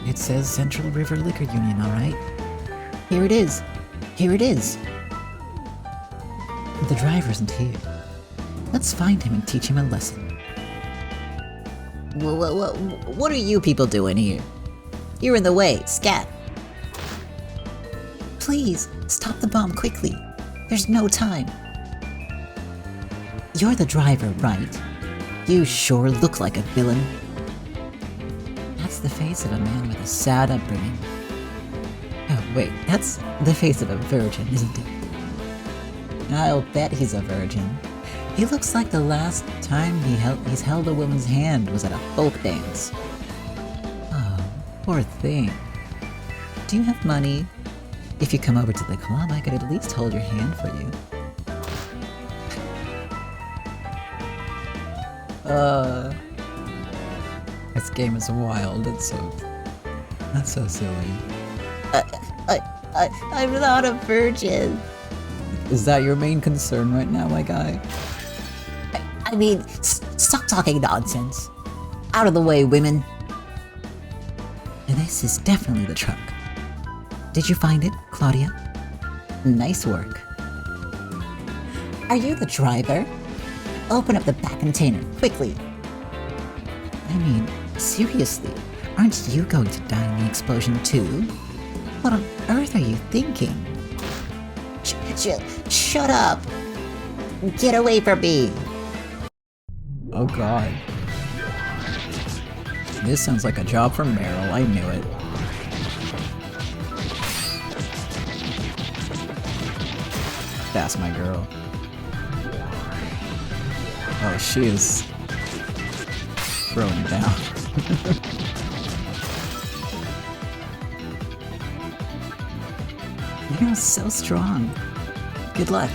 B: It says Central River Liquor Union, alright? Here it is. Here it is. The driver isn't here. Let's find him and teach him a lesson. What are you people doing here? You're in the way. Scat. Please, stop the bomb quickly. There's no time. You're the driver, right? You sure look like a villain. That's the face of a man with a sad upbringing. Oh, wait, that's the face of a virgin, isn't it? I'll bet he's a virgin. He looks like the last time he's held a woman's hand was at a folk dance. Oh, poor thing. Do you have money? If you come over to the club, I could at least hold your hand for you. This game is wild. That's so silly. I'm not a virgin. Is that your main concern right now, my guy? I mean, stop talking nonsense. Out of the way, women. This is definitely the truck. Did you find it, Claudia? Nice work. Are you the driver? Open up the back container, quickly. I mean, seriously, aren't you going to die in the explosion too? What on earth are you thinking? Shut up! Get away from me! Oh god. This sounds like a job for Meryl, I knew it. That's my girl. Oh, she is throwing down. You're so strong. Good luck.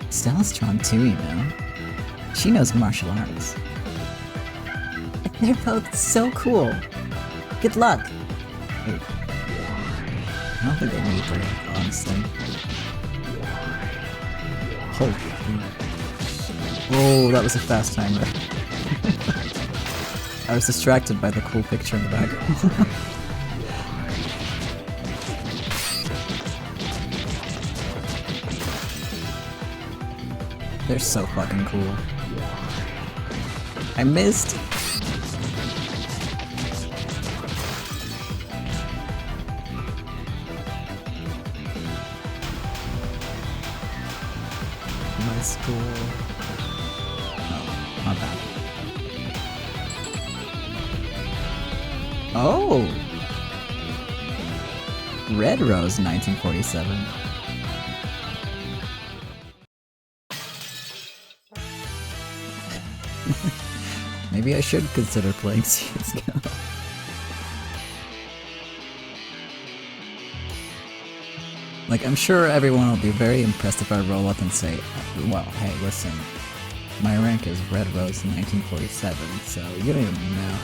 B: Stella's strong too, you know. She knows martial arts. They're both so cool. Good luck. Wait. I don't think they need her, honestly. Holy. Whoa, that was a fast timer. I was distracted by the cool picture in the back. They're so fucking cool. I missed! My school... Oh, not bad. Oh! Red Rose 1947. Maybe I should consider playing CSGO. Like, I'm sure everyone will be very impressed if I roll up and say, well, hey, listen, my rank is Red Rose 1947, so you don't even know.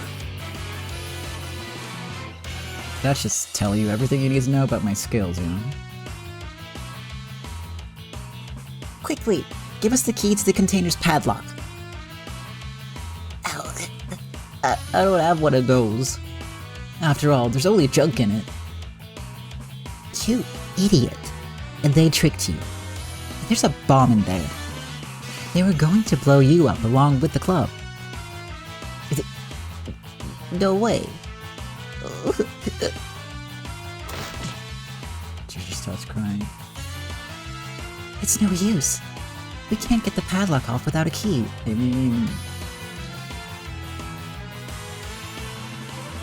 B: That should tell you everything you need to know about my skills, you know? Quickly, give us the key to the container's padlock. Ow. I don't have one of those. After all, there's only junk in it. You idiot. And they tricked you. There's a bomb in there. They were going to blow you up along with the club. No way.
A: Ginger starts crying.
B: It's no use. We can't get the padlock off without a key.
A: I mean...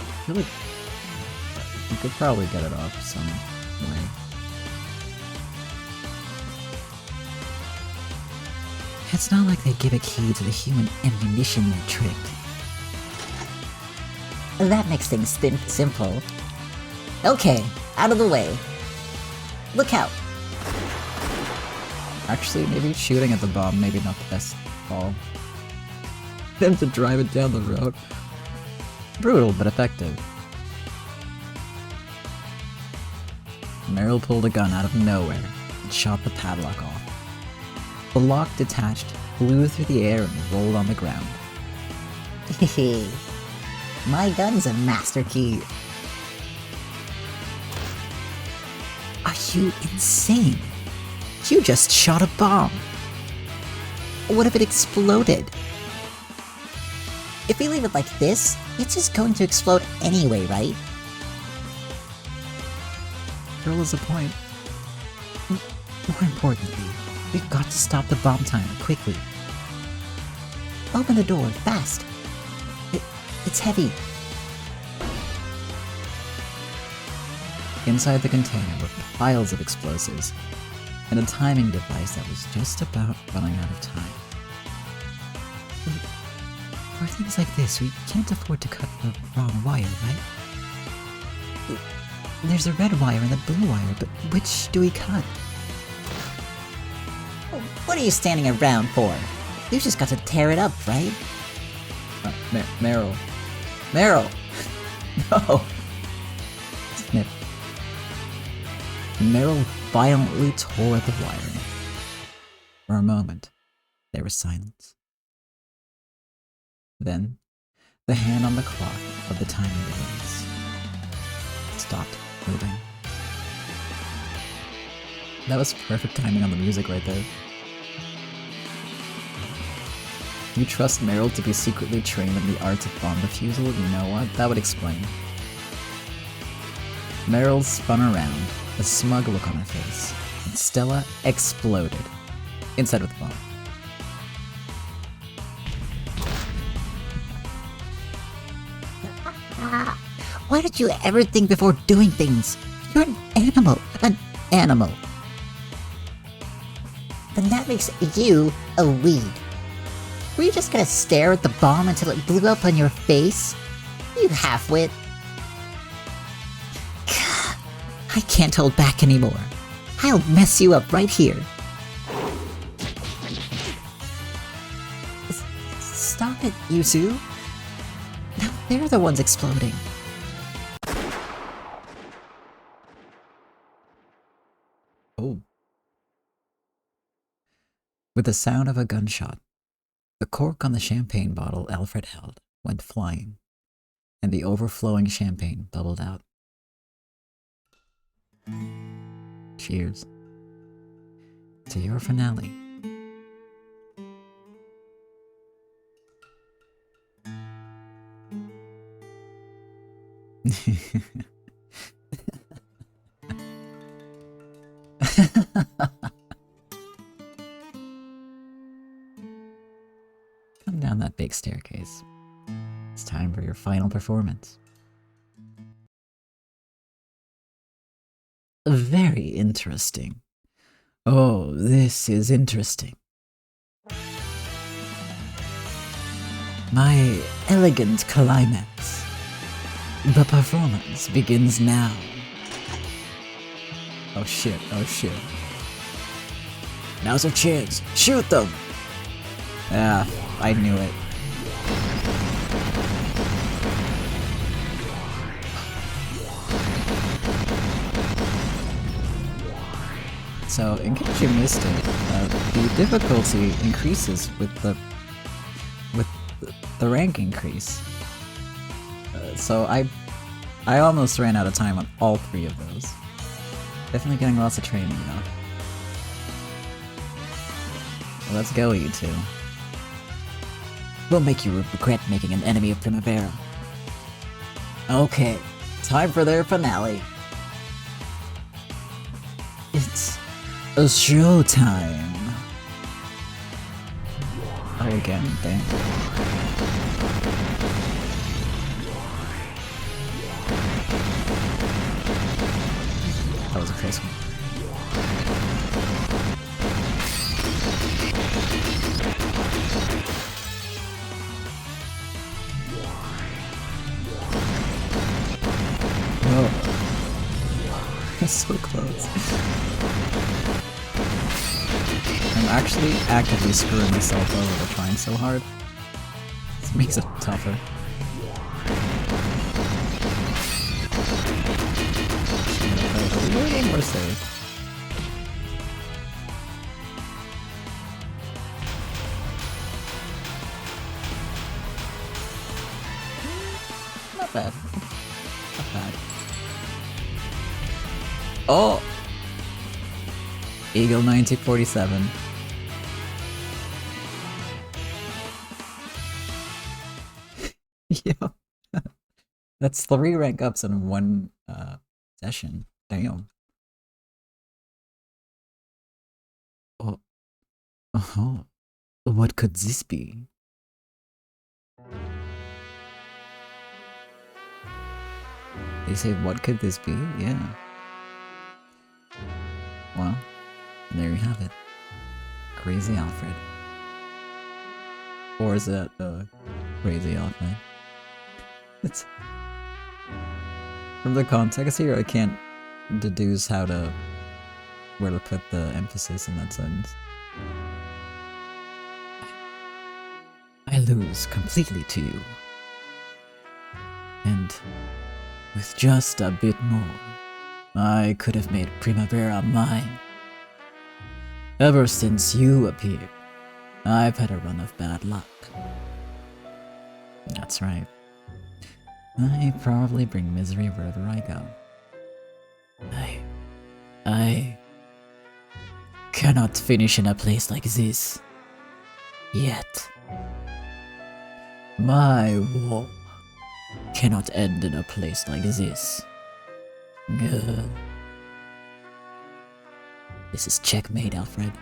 A: I feel like you could probably get it off some way.
B: It's not like they give a key to the human ammunition they're tricked. That makes things simple. Okay, out of the way. Look out.
A: Actually, maybe shooting at the bomb, maybe not the best call. Them to drive it down the road. Brutal, but effective. Meryl pulled a gun out of nowhere and shot the padlock off. The lock detached, flew through the air, and rolled on the ground.
B: Hehe. My gun's a master key. Are you insane? You just shot a bomb. What if it exploded? If we leave it like this, it's just going to explode anyway, right?
A: Girl has a point.
B: More importantly, we've got to stop the bomb timer quickly. Open the door, fast. It's heavy.
A: Inside the container were piles of explosives, and a timing device that was just about running out of time.
B: For things like this, we can't afford to cut the wrong wire, right? There's a red wire and a blue wire, but which do we cut? What are you standing around for? You just got to tear it up, right?
A: Meryl.
B: Meryl! No!
A: Snip. Meryl violently tore at the wiring. For a moment, there was silence. Then, the hand on the clock of the timing device stopped moving. That was perfect timing on the music right there. You trust Meryl to be secretly trained in the arts of bomb defusal? You know what? That would explain. Meryl spun around, a smug look on her face, and Stella exploded inside with the bomb.
B: Why did you ever think before doing things? You're an animal. An animal. Then that makes you a weed. Were you just gonna stare at the bomb until it blew up on your face? You half-wit. I can't hold back anymore. I'll mess you up right here. Stop it, Yuzu. Now they're the ones exploding.
A: Oh. With the sound of a gunshot, the cork on the champagne bottle Alfred held went flying, and the overflowing champagne bubbled out. Cheers to your finale. Come down that big staircase. It's time for your final performance. Very interesting. Oh, this is interesting. My elegant climax. The performance begins now. Oh shit, oh shit. Now's our chance. Shoot them! Ah, I knew it. So, in case you missed it, the difficulty increases with the rank increase. So I almost ran out of time on all 3 of those. Definitely getting lots of training though. Well, let's go, you two.
B: We'll make you regret making an enemy of Primavera. Okay, time for their finale. It's a show time.
A: Oh, again, dang. That was a close one. So close. I'm actually actively screwing myself over by trying so hard. This makes it tougher. A little more safe. Not bad. Not bad. Oh! Eagle 9047. Yeah. That's 3 rank ups in 1 session. Damn. Oh. What could this be? They say, what could this be? Yeah. Well, there you have it. Crazy Alfred. Or is that, Crazy Alfred? It's... From the context here, I can't deduce where to put the emphasis in that sentence. I lose completely to you. And with just a bit more, I could have made Primavera mine. Ever since you appeared, I've had a run of bad luck. That's right. I probably bring misery wherever I go. I cannot finish in a place like this. Yet. My war cannot end in a place like this. This is checkmate, Alfred.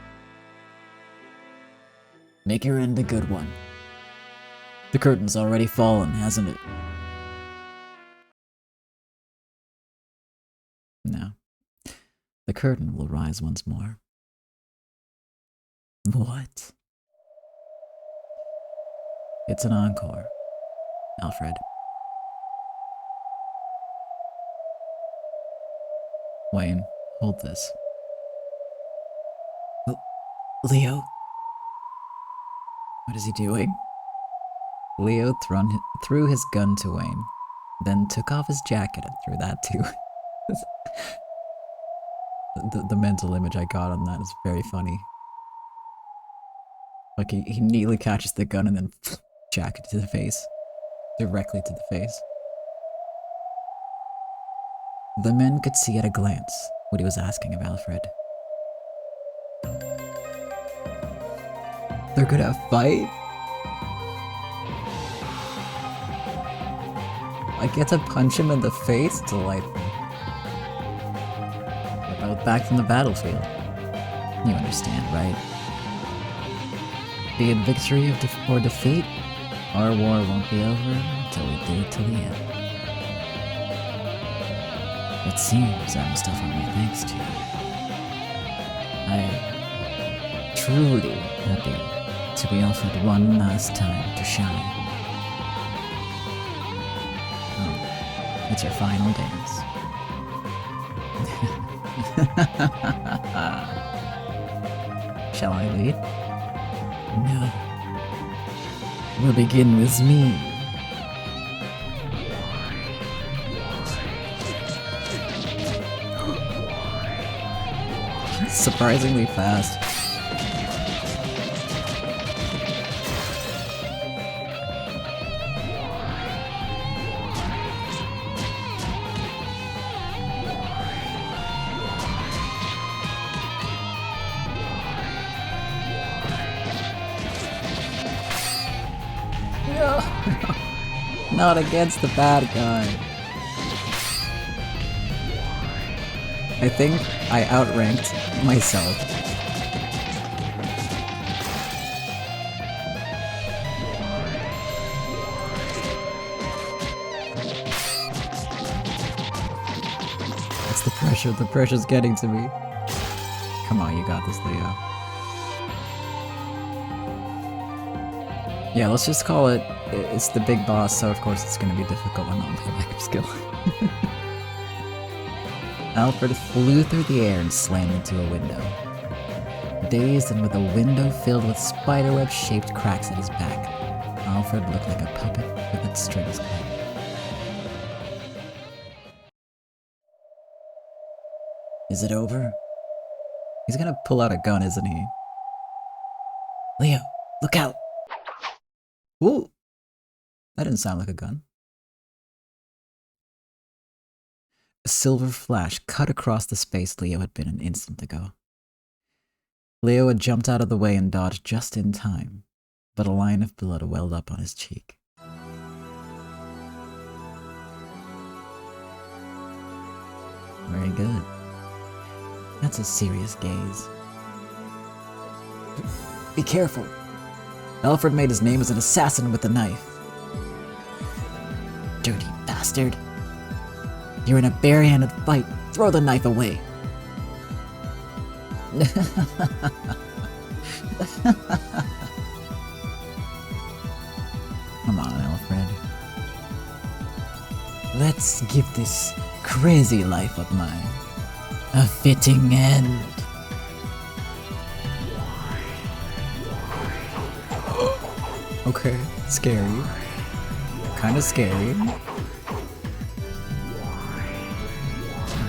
A: Make your end a good one. The curtain's already fallen, hasn't it? No. The curtain will rise once more. What? It's an encore, Alfred. Wayne, hold this. Leo? What is he doing? Leo threw his gun to Wayne, then took off his jacket and threw that too. the mental image I got on that is very funny. Like, he neatly catches the gun and then jacket to the face. Directly to the face. The men could see at a glance what he was asking of Alfred. They're gonna fight? I get to punch him in the face? Delightful. We're both back from the battlefield. You understand, right? Be it victory or defeat, our war won't be over until we do it till the end. It seems I must offer my thanks to you. I am truly happy to be offered one last time to shine. Oh, it's your final dance. Shall I lead? No. We'll begin with me. Surprisingly fast. No! Not against the bad guy. I think I outranked myself. It's the pressure. The pressure's getting to me. Come on, you got this, Leo. Yeah, let's just call it, it's the big boss, so of course it's gonna be difficult and not my lack of skill. Alfred flew through the air and slammed into a window. Dazed and with a window filled with spiderweb-shaped cracks at his back, Alfred looked like a puppet with its strings cut. Is it over? He's gonna pull out a gun, isn't he? Leo, look out! Ooh! That didn't sound like a gun. A silver flash cut across the space Leo had been an instant ago. Leo had jumped out of the way and dodged just in time, but a line of blood welled up on his cheek. Very good. That's a serious gaze. Be careful. Alfred made his name as an assassin with a knife. Dirty bastard. You're in a bare-handed fight. Throw the knife away. Come on, Alfred. Let's give this crazy life of mine a fitting end. Okay, scary. Kinda scary. Oh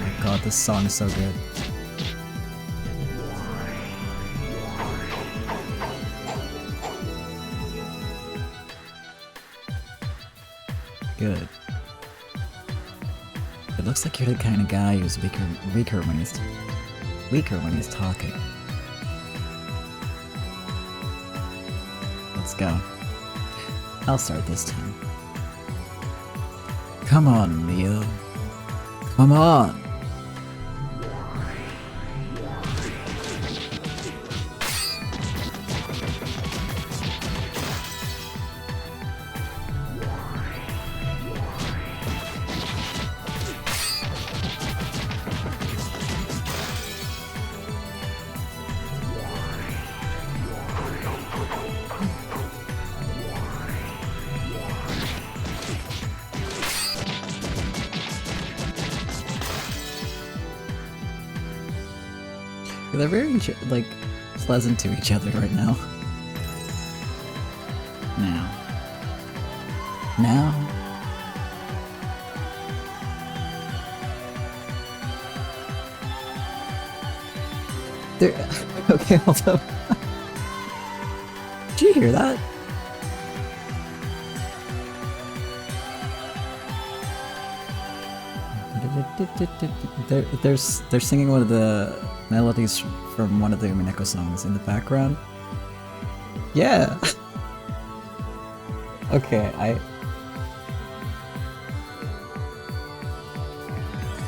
A: my god, this song is so good. Good. It looks like you're the kind of guy who's weaker when he's talking. Let's go. I'll start this time. Come on, Leo. Come on! They're very, like, pleasant to each other right now. Now. They're... Okay, hold up. Did you hear that? They're singing one of the melodies from one of the Umineko songs in the background. Yeah. Okay,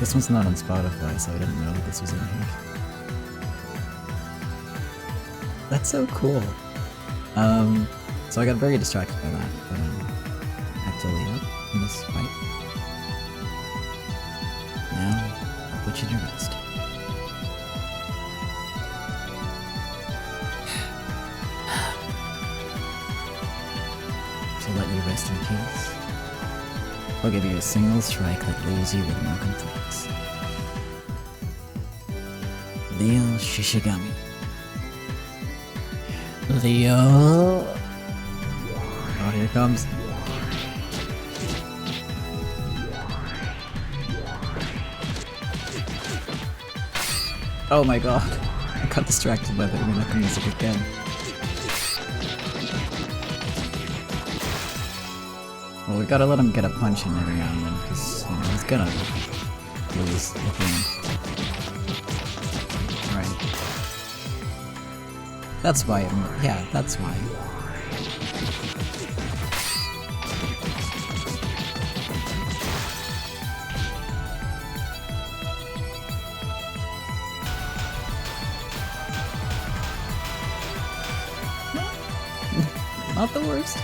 A: this one's not on Spotify, so I didn't know that this was in here. That's so cool. So I got very distracted by that, but actually up in this fight. Now, I'll put you to rest. To let you rest in peace. I'll give you a single strike that leaves you with no complaints. Leo Shishigami. Leo! Oh, here it comes. Oh my god. I got distracted by the Umineko music again. Well, we gotta let him get a punch in every now and then, because, you know, he's gonna lose at the end. Right. That's why, yeah, that's why. not the worst.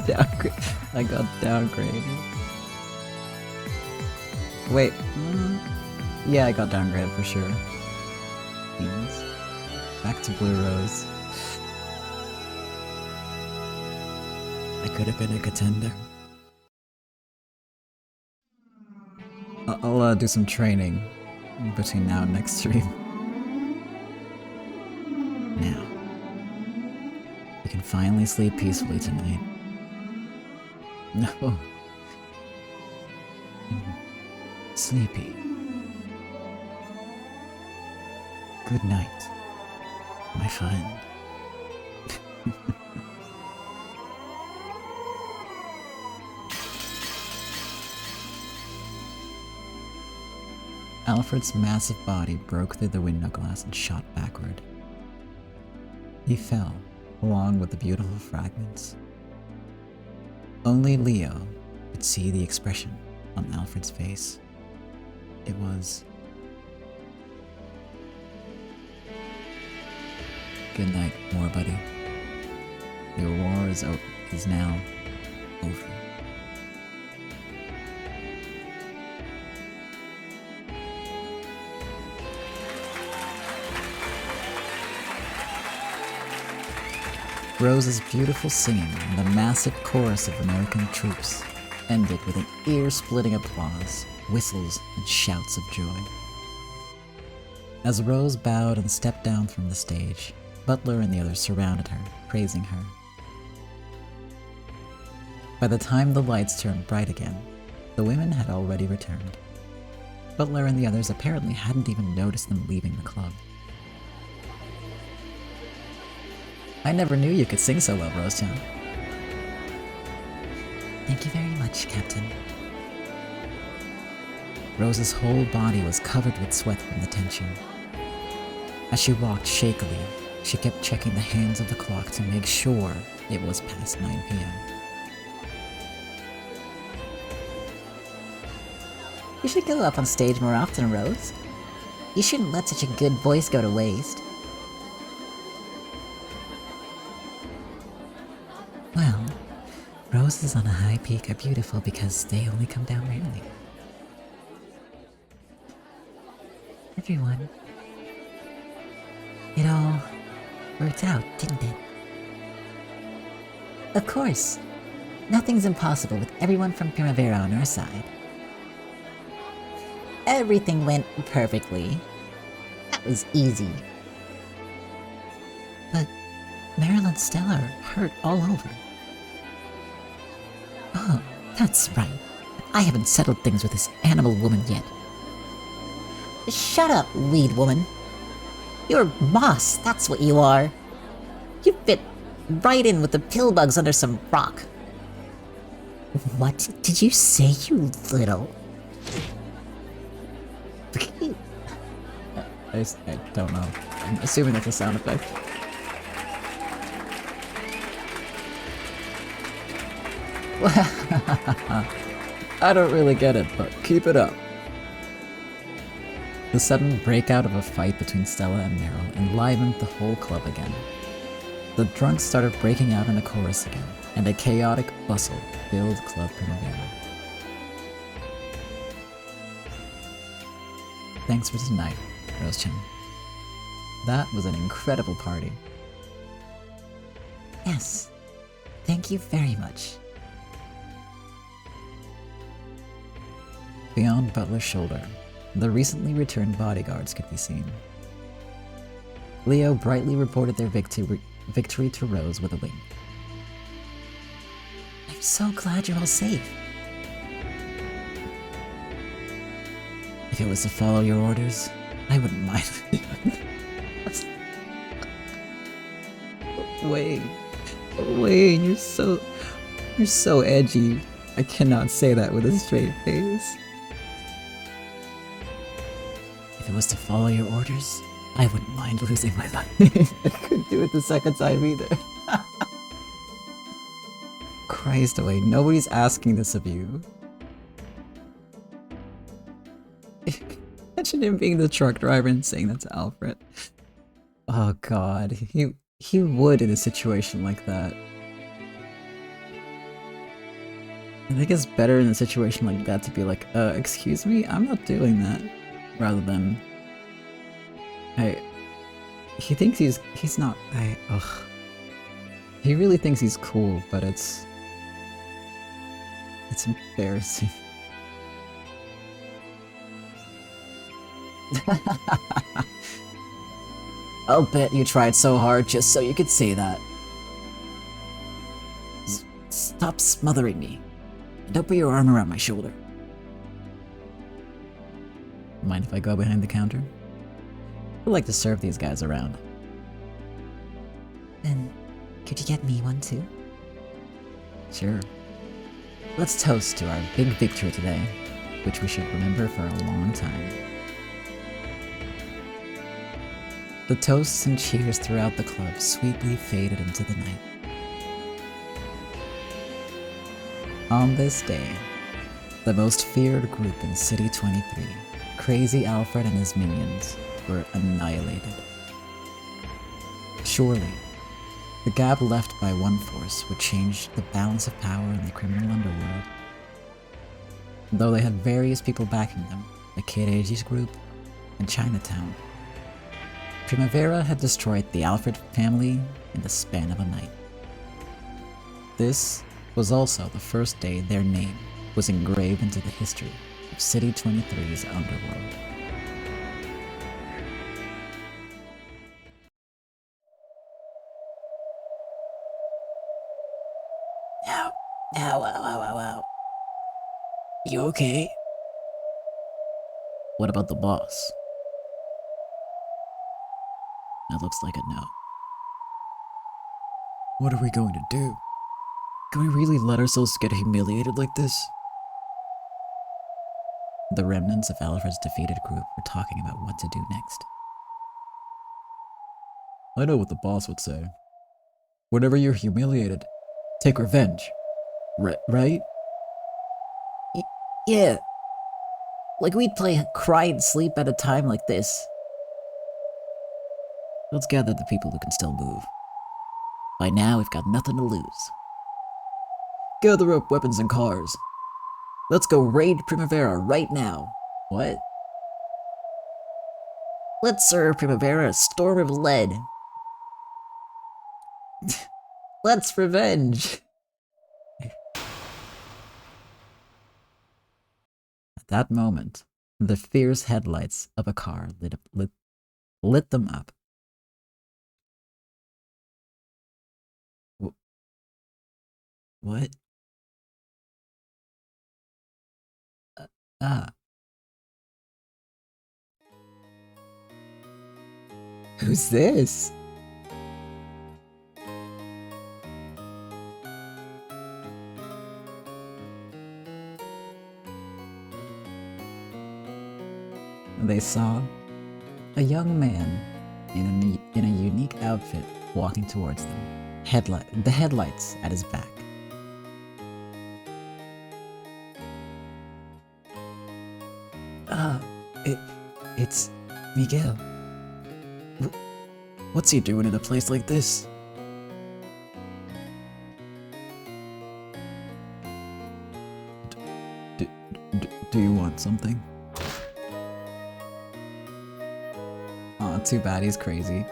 A: Downgrade. I got downgraded. Wait. Yeah, I got downgraded for sure. Beans. Back to Blue Rose. I could have been a contender. I'll do some training between now and next stream. Now, we can finally sleep peacefully tonight. No. Sleepy. Good night, my friend. Alfred's massive body broke through the window glass and shot backward. He fell, along with the beautiful fragments. Only Leo could see the expression on Alfred's face. It was... Good night, War Buddy. Your war is now over. Rose's beautiful singing and the massive chorus of American troops ended with an ear-splitting applause, whistles, and shouts of joy. As Rose bowed and stepped down from the stage, Butler and the others surrounded her, praising her. By the time the lights turned bright again, the women had already returned. Butler and the others apparently hadn't even noticed them leaving the club. I never knew you could sing so well, Rosetown. Thank you very much, Captain. Rose's whole body was covered with sweat from the tension. As she walked shakily, she kept checking the hands of the clock to make sure it was past 9 p.m. You should go up on stage more often, Rose. You shouldn't let such a good voice go to waste. Well, roses on a high peak are beautiful because they only come down rarely. Everyone. It all worked out, didn't it? Of course. Nothing's impossible with everyone from Primavera on our side. Everything went perfectly. That was easy. But Meryl and Stella are hurt all over. Oh, that's right. I haven't settled things with this animal woman yet. Shut up, weed woman. You're boss, that's what you are. You fit right in with the pillbugs under some rock. What did you say, you little? I don't know. I'm assuming that's a sound effect. I don't really get it, but keep it up. The sudden breakout of a fight between Stella and Meryl enlivened the whole club again. The drunks started breaking out in a chorus again, and a chaotic bustle filled Club Primavera. Thanks for tonight, Rose-chan. That was an incredible party. Yes, thank you very much. Beyond Butler's shoulder, the recently returned bodyguards could be seen. Leo brightly reported their victory to Rose with a wink. I'm so glad you're all safe. If it was to follow your orders, I wouldn't mind. Wayne, you're so edgy. I cannot say that with a straight face. If it was to follow your orders, I wouldn't mind losing my life. I couldn't do it the second time either. Christ, Wayne, nobody's asking this of you. Imagine him being the truck driver and saying that to Alfred. Oh god, he would in a situation like that. I think it's better in a situation like that to be like, excuse me, I'm not doing that. Rather than, he thinks he's not, ugh. He really thinks he's cool, but it's embarrassing.
B: I'll bet you tried so hard just so you could say that. Stop smothering me. Don't put your arm around my shoulder.
A: Mind if I go behind the counter? I'd like to serve these guys around.
B: Then, could you get me one too?
A: Sure. Let's toast to our big victory today, which we should remember for a long time. The toasts and cheers throughout the club sweetly faded into the night. On this day, the most feared group in City 23, Crazy Alfred and his minions, were annihilated. Surely, the gap left by one force would change the balance of power in the criminal underworld. Though they had various people backing them, the Kid Ages group and Chinatown, Primavera had destroyed the Alfred family in the span of a night. This was also the first day their name was engraved into the history of City 23's underworld.
B: Ow. You okay?
A: What about the boss? That looks like a no. What are we going to do? Can we really let ourselves get humiliated like this? The remnants of Alfred's defeated group were talking about what to do next. I know what the boss would say. Whenever you're humiliated, take revenge. Right?
B: Yeah. Like we'd play cry and sleep at a time like this.
A: Let's gather the people who can still move.
B: By now, we've got nothing to lose.
A: Gather up weapons and cars.
B: Let's go raid Primavera right now.
A: What?
B: Let's serve Primavera a storm of lead. Let's revenge.
A: At that moment, the fierce headlights of a car lit them up. What? Who's this? They saw a young man in a unique outfit walking towards them. The headlights at his back. It's Miguel. What's he doing in a place like this? Do you want something? Aw, too bad he's crazy.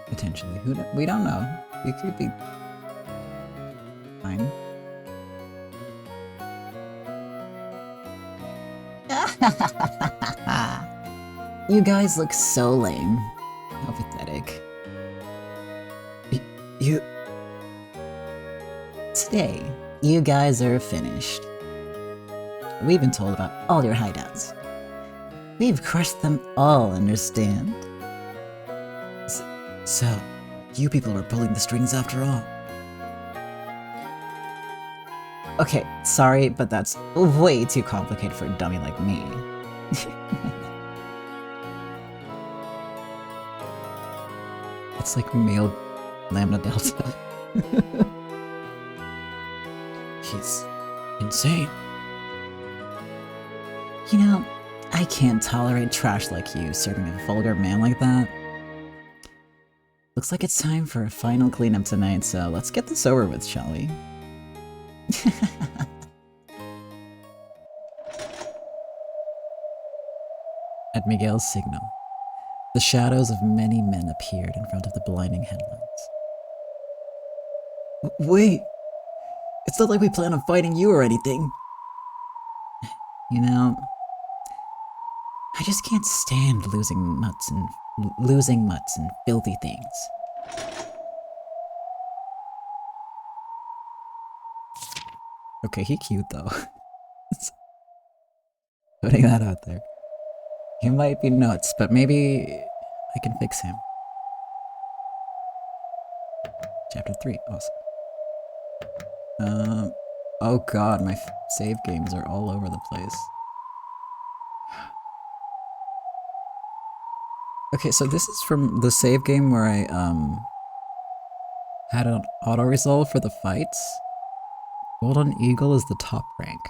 A: Potentially. We don't know. He could be fine.
B: You guys look so lame.
A: How pathetic.
B: Today, you guys are finished. We've been told about all your hideouts. We've crushed them all, understand?
A: So, you people were pulling the strings after all.
B: Okay, sorry, but that's way too complicated for a dummy like me.
A: It's like male Lambda Delta.
B: He's insane. You know, I can't tolerate trash like you serving a vulgar man like that. Looks like it's time for a final cleanup tonight, so let's get this over with, shall we? At Miguel's signal, the shadows of many men appeared in front of the blinding headlights. Wait! It's not like we plan on fighting you or anything! You know, I just can't stand losing mutts and filthy things. Okay, he cute though. Putting that out there. He might be nuts, but maybe I can fix him. Chapter 3, awesome. Oh god, my save games are all over the place. Okay, so this is from the save game where I, had an auto-resolve for the fights. Golden Eagle is the top rank.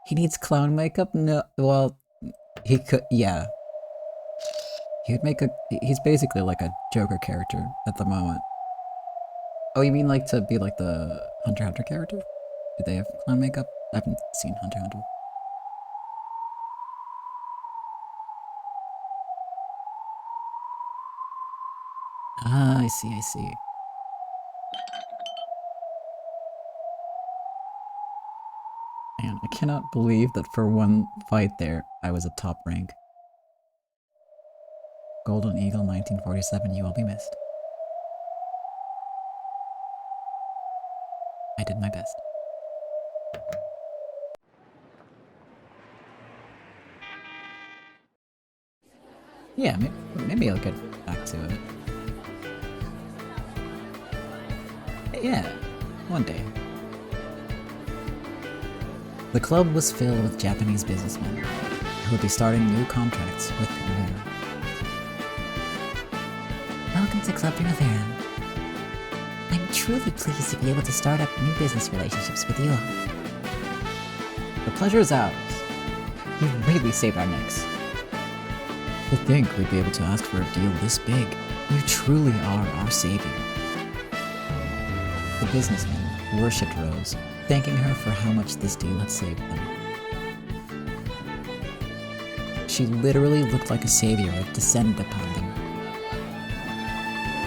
B: He needs clown makeup? No, well, he could, yeah. He would make he's basically like a Joker character at the moment. Oh, you mean like to be like the Hunter x Hunter character? Do they have clown makeup? I haven't seen Hunter x Hunter. Ah, I see. Man, I cannot believe that for one fight there, I was a top rank. Golden Eagle 1947, you will be missed. I did my best. Yeah, maybe I'll get back to it. Yeah, one day. The club was filled with Japanese businessmen who would be starting new contracts with Primavera. Welcome to Club Primavera. I'm truly pleased to be able to start up new business relationships with you all. The pleasure is ours. You've really saved our necks. To think we'd be able to ask for a deal this big. You truly are our savior. The businessmen worshipped Rose, thanking her for how much this deal had saved them. She literally looked like a savior had descended upon them.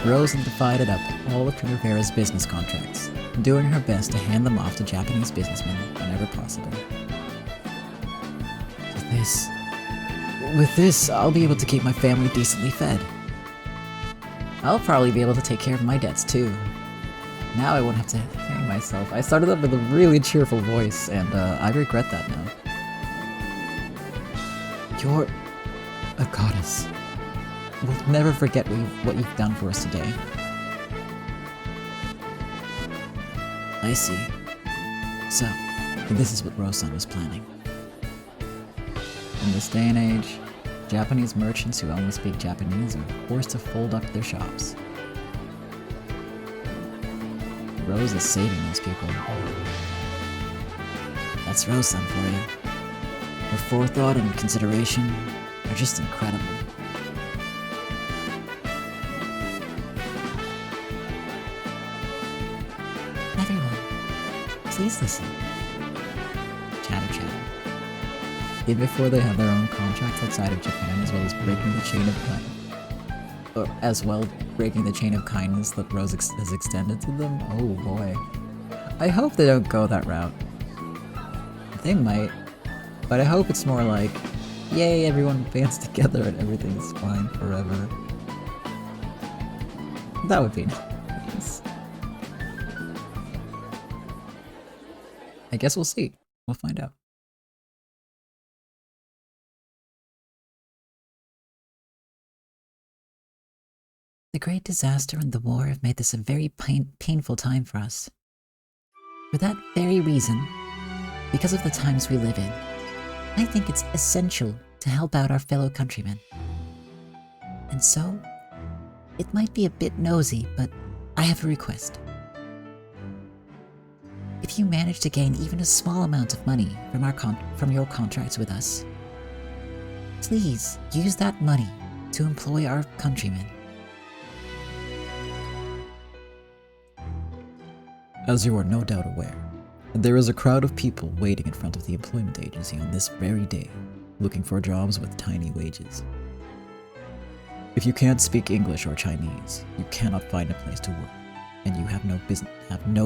B: Rose had divided up all of Primavera's business contracts, doing her best to hand them off to Japanese businessmen whenever possible. With this, I'll be able to keep my family decently fed. I'll probably be able to take care of my debts too. Now I won't have to hang myself. I started up with a really cheerful voice, and I regret that now. You're a goddess. We'll never forget what you've done for us today. I see. So, this is what Rose-san was planning. In this day and age, Japanese merchants who only speak Japanese are forced to fold up their shops. Rose is saving those people. That's Rose-san for you. Her forethought and consideration are just incredible. Everyone, please listen. Chatter. Even before they have their own contracts outside of Japan, as well as breaking the chain of kindness that Rose has extended to them. Oh boy. I hope they don't go that route. They might, but I hope it's more like, yay, everyone bands together and everything's fine forever. That would be nice. I guess we'll see. We'll find out. The great disaster and the war have made this a very painful time for us. For that very reason, because of the times we live in, I think it's essential to help out our fellow countrymen. And so, it might be a bit nosy, but I have a request. If you manage to gain even a small amount of money from your contracts with us, please use that money to employ our countrymen.
A: As you are no doubt aware, there is a crowd of people waiting in front of the employment agency on this very day, looking for jobs with tiny wages. If you can't speak English or Chinese, you cannot find a place to work, and you have no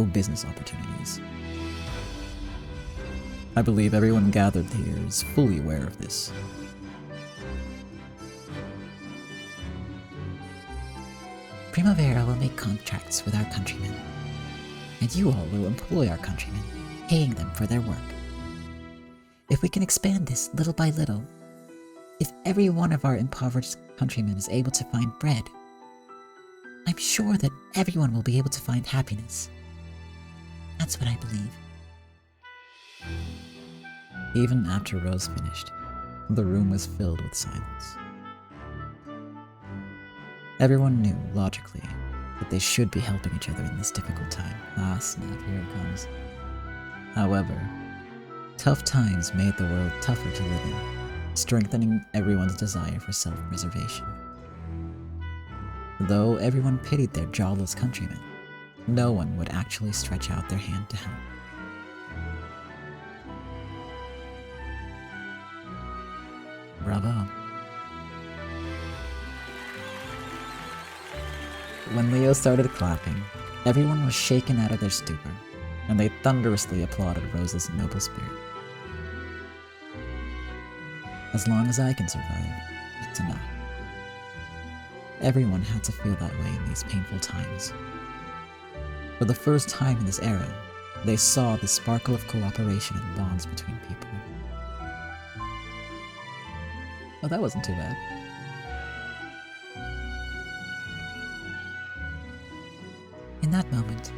A: business opportunities. I believe everyone gathered here is fully aware of this.
B: Primavera will make contracts with our countrymen, and you all will employ our countrymen, paying them for their work. If we can expand this little by little, if every one of our impoverished countrymen is able to find bread, I'm sure that everyone will be able to find happiness. That's what I believe.
A: Even after Rose finished, the room was filled with silence. Everyone knew, logically, that they should be helping each other in this difficult time. Ah, snap, here it comes. However, tough times made the world tougher to live in, strengthening everyone's desire for self-preservation. Though everyone pitied their jawless countrymen, no one would actually stretch out their hand to help. Bravo. When Leo started clapping, everyone was shaken out of their stupor, and they thunderously applauded Rose's noble spirit. As long as I can survive, it's enough. Everyone had to feel that way in these painful times. For the first time in this era, they saw the sparkle of cooperation and bonds between people. Oh, that wasn't too bad.
B: In that moment,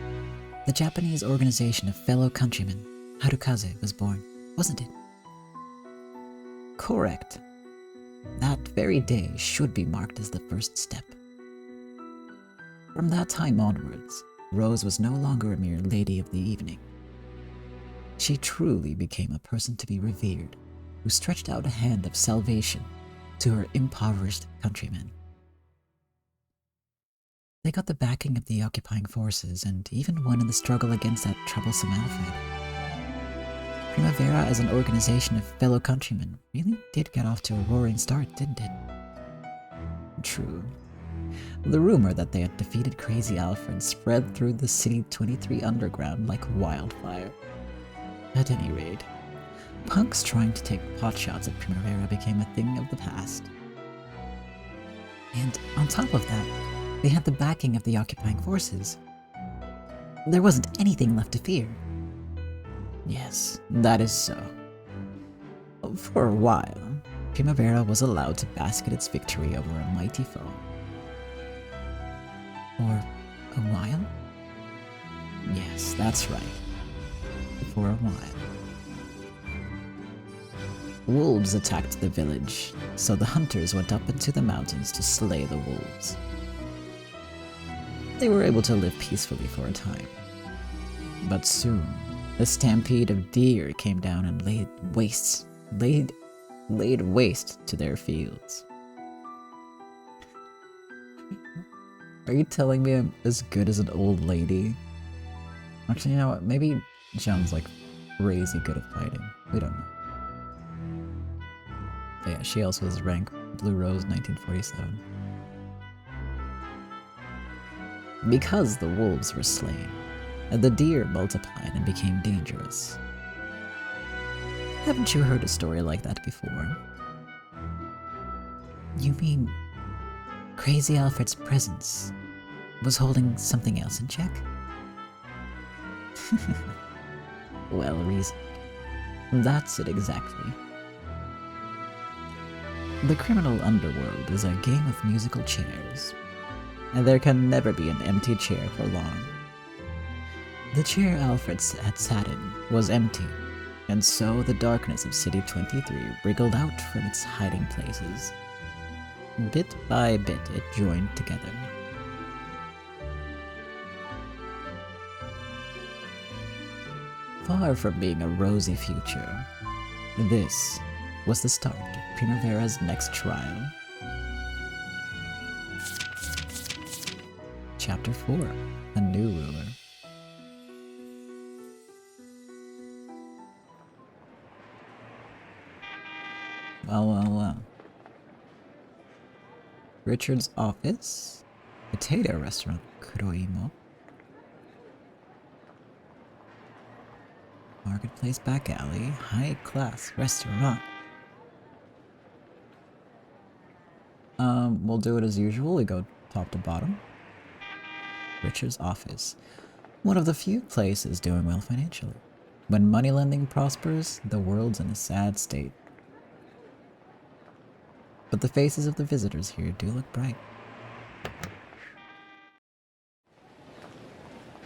B: the Japanese organization of fellow countrymen, Harukaze, was born, wasn't it?
A: Correct.
B: That very day should be marked as the first step.
A: From that time onwards, Rose was no longer a mere lady of the evening. She truly became a person to be revered, who stretched out a hand of salvation to her impoverished countrymen.
B: They got the backing of the occupying forces and even won in the struggle against that troublesome Alfred. Primavera as an organization of fellow countrymen really did get off to a roaring start, didn't it?
A: True. The rumor that they had defeated Crazy Alfred spread through the City 23 underground like wildfire. At any rate, punks trying to take potshots at Primavera became a thing of the past.
B: And on top of that, they had the backing of the occupying forces. There wasn't anything left to fear.
A: Yes, that is so. For a while, Primavera was allowed to basket its victory over a mighty foe.
B: For a while?
A: Yes, that's right. For a while. Wolves attacked the village, so the hunters went up into the mountains to slay the wolves. They were able to live peacefully for a time. But soon, a stampede of deer came down and laid waste to their fields. Are you telling me I'm as good as an old lady? Actually, you know what? Maybe John's like crazy good at fighting. We don't know. But yeah, she also has rank Blue Rose 1947. Because the wolves were slain, the deer multiplied and became dangerous. Haven't you heard a story like that before?
B: You mean Crazy Alfred's presence was holding something else in check?
A: Well reasoned. That's it exactly. The criminal underworld is a game of musical chairs, and there can never be an empty chair for long. The chair Alfred had sat in was empty, and so the darkness of City 23 wriggled out from its hiding places. Bit by bit, it joined together.
B: far from being a rosy future. This was the start of Primavera's next trial. Chapter 4: A New Ruler. Well. Richard's office, potato restaurant, Kuroimo, marketplace back alley, high class restaurant. We'll do it as usual. We go top to bottom. Richard's office, one of the few places doing well financially. When money lending prospers, the world's in a sad state. But the faces of the visitors here do look bright.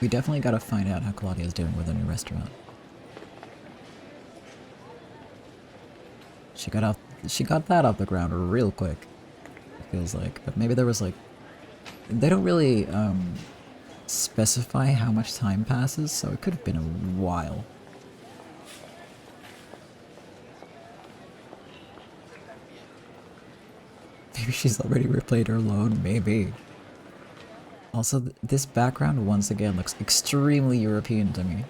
B: We definitely gotta find out how Claudia's doing with her new restaurant. She got that off the ground real quick. It feels like. But maybe there was like, they don't really specify how much time passes, so it could have been a while. Maybe she's already repaid her loan, maybe. Also, this background once again looks extremely European to me.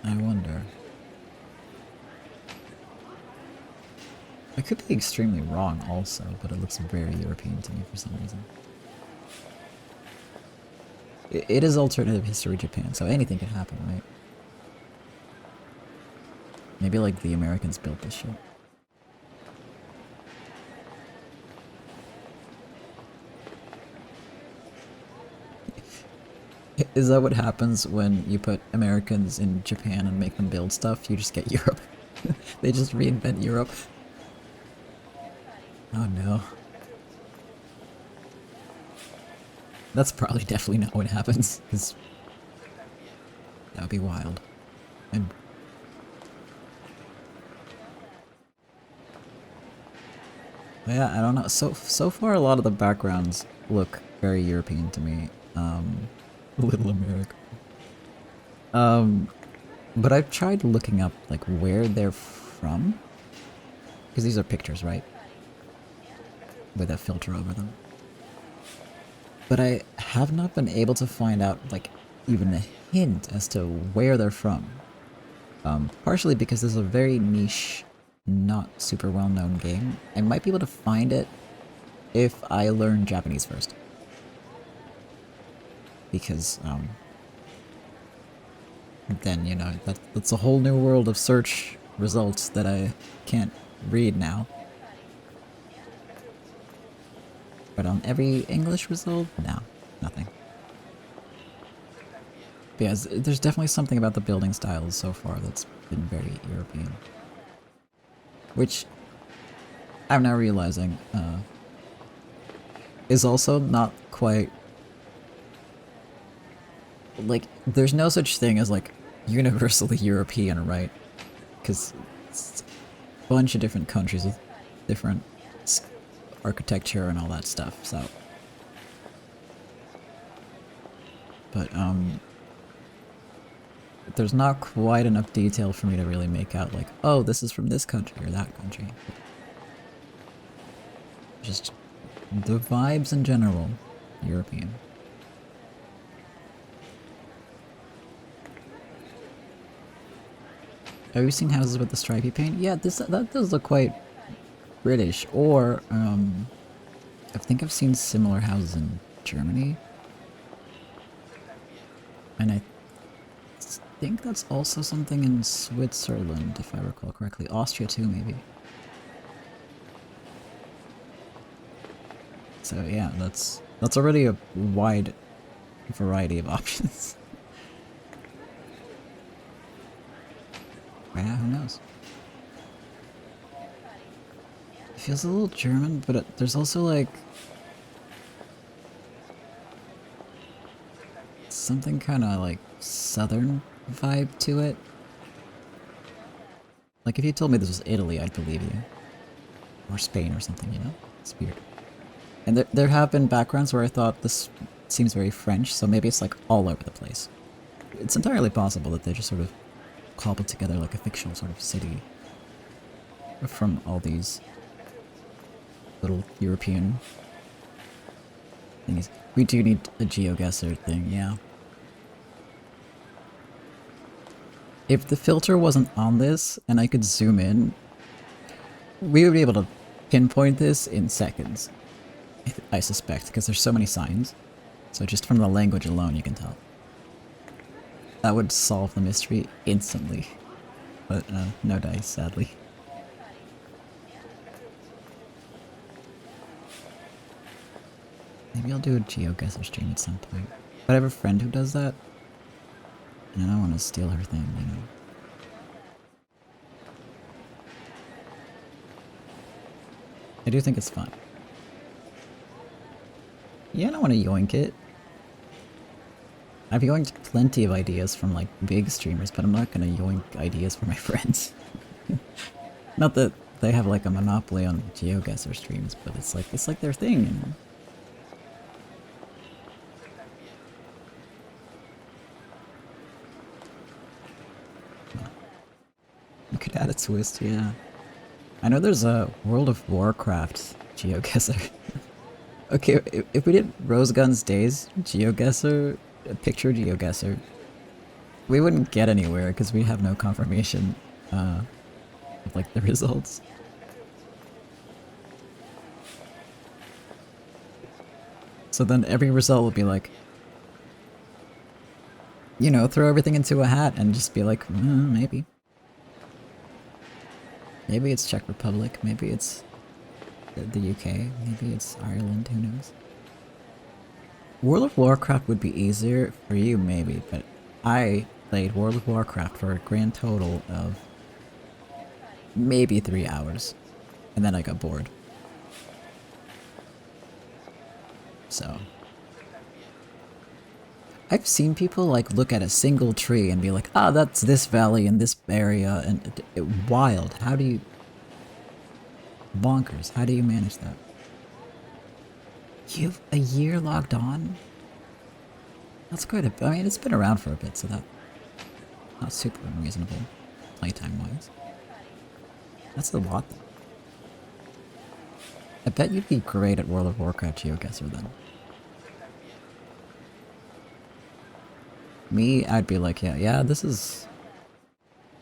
B: I wonder. I could be extremely wrong also, but it looks very European to me for some reason. It is alternative history Japan, so anything can happen, right? Maybe like the Americans built this shit. Is that what happens when you put Americans in Japan and make them build stuff? You just get Europe. They just reinvent Europe. Oh no. That's probably definitely not what happens, because that would be wild. And yeah, I don't know. So far, a lot of the backgrounds look very European to me. Little America. But I've tried looking up like where they're from, because these are pictures, right? With a filter over them. But I have not been able to find out like even a hint as to where they're from. Partially because this is a very niche, not super well-known game. I might be able to find it if I learn Japanese first. Because, then, you know, that's a whole new world of search results that I can't read now. But on every English result? No, nothing. But yeah, there's definitely something about the building styles so far that's been very European. Which, I'm now realizing, is also not quite... Like, there's no such thing as, like, universally European, right? Because it's a bunch of different countries with different architecture and all that stuff, so... But, there's not quite enough detail for me to really make out, like, oh, this is from this country or that country. Just the vibes in general, European. Have you seen houses with the stripy paint? Yeah, that does look quite British. Or, I think I've seen similar houses in Germany. And I think that's also something in Switzerland, if I recall correctly. Austria too, maybe. So yeah, that's already a wide variety of options. Yeah, who knows? It feels a little German, but there's also like something kind of like southern vibe to it. Like if you told me this was Italy, I'd believe you. Or Spain or something, you know? It's weird.
A: And there have been backgrounds where I thought this seems very French, so maybe it's like all over the place. It's entirely possible that they just sort of cobbled together like a fictional sort of city from all these little European thingies. We do need a GeoGuessr thing, yeah. If the filter wasn't on this and I could zoom in, we would be able to pinpoint this in seconds, I suspect, because there's so many signs. So just from the language alone you can tell. That would solve the mystery instantly. But no dice, sadly. Maybe I'll do a GeoGuessr stream at some point. But I have a friend who does that. And I don't want to steal her thing, you know. I do think it's fun. Yeah, I don't want to yoink it. I've yoinked plenty of ideas from like big streamers, but I'm not gonna yoink ideas for my friends. Not that they have like a monopoly on GeoGuessr streams, but it's like their thing, you know. You could add a twist, yeah. I know there's a World of Warcraft GeoGuessr. Okay, if we did Rose Guns Days GeoGuessr, picture GeoGuessr, we wouldn't get anywhere because we have no confirmation of like the results. So then every result will be like, you know, throw everything into a hat and just be like, maybe. Maybe it's Czech Republic, maybe it's the UK, maybe it's Ireland, who knows. World of Warcraft would be easier for you, maybe, but I played World of Warcraft for a grand total of maybe 3 hours, and then I got bored. So I've seen people like look at a single tree and be like, ah, that's this valley in this area, and wild. How do you... Bonkers. How do you manage that? You've a year logged on? That's quite a... I mean, it's been around for a bit, so that... Not super unreasonable, playtime-wise. That's a lot, though. I bet you'd be great at World of Warcraft GeoGuessr, then. Me, I'd be like, yeah, this is...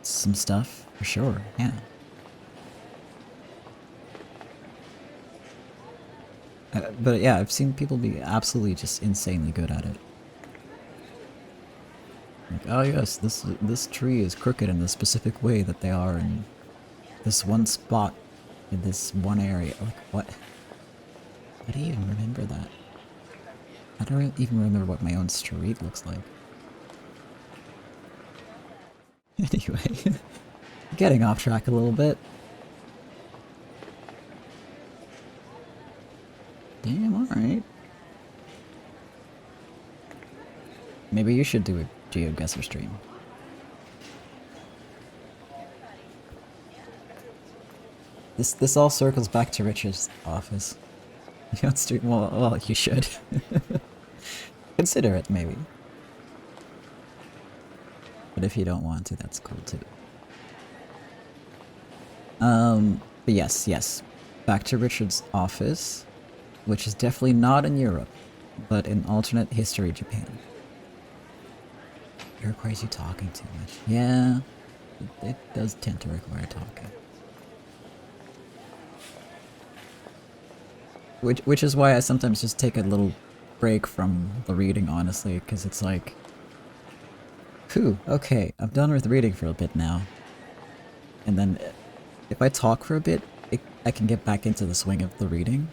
A: some stuff, for sure, yeah. But yeah, I've seen people be absolutely just insanely good at it. Like, oh yes, this tree is crooked in a specific way that they are in this one spot in this one area. Like, what? How do you even remember that? I don't even remember what my own street looks like. Anyway, getting off track a little bit. Damn, alright. Maybe you should do a GeoGuessr stream. This all circles back to Richard's office. You don't stream? Well, you should. Consider it, maybe. But if you don't want to, that's cool too. But yes. Back to Richard's office, which is definitely not in Europe, but in alternate history Japan. It requires you talking too much. Yeah, it does tend to require talking. Which is why I sometimes just take a little break from the reading, honestly, because it's like, whew, okay, I'm done with reading for a bit now. And then, if I talk for a bit, I can get back into the swing of the reading.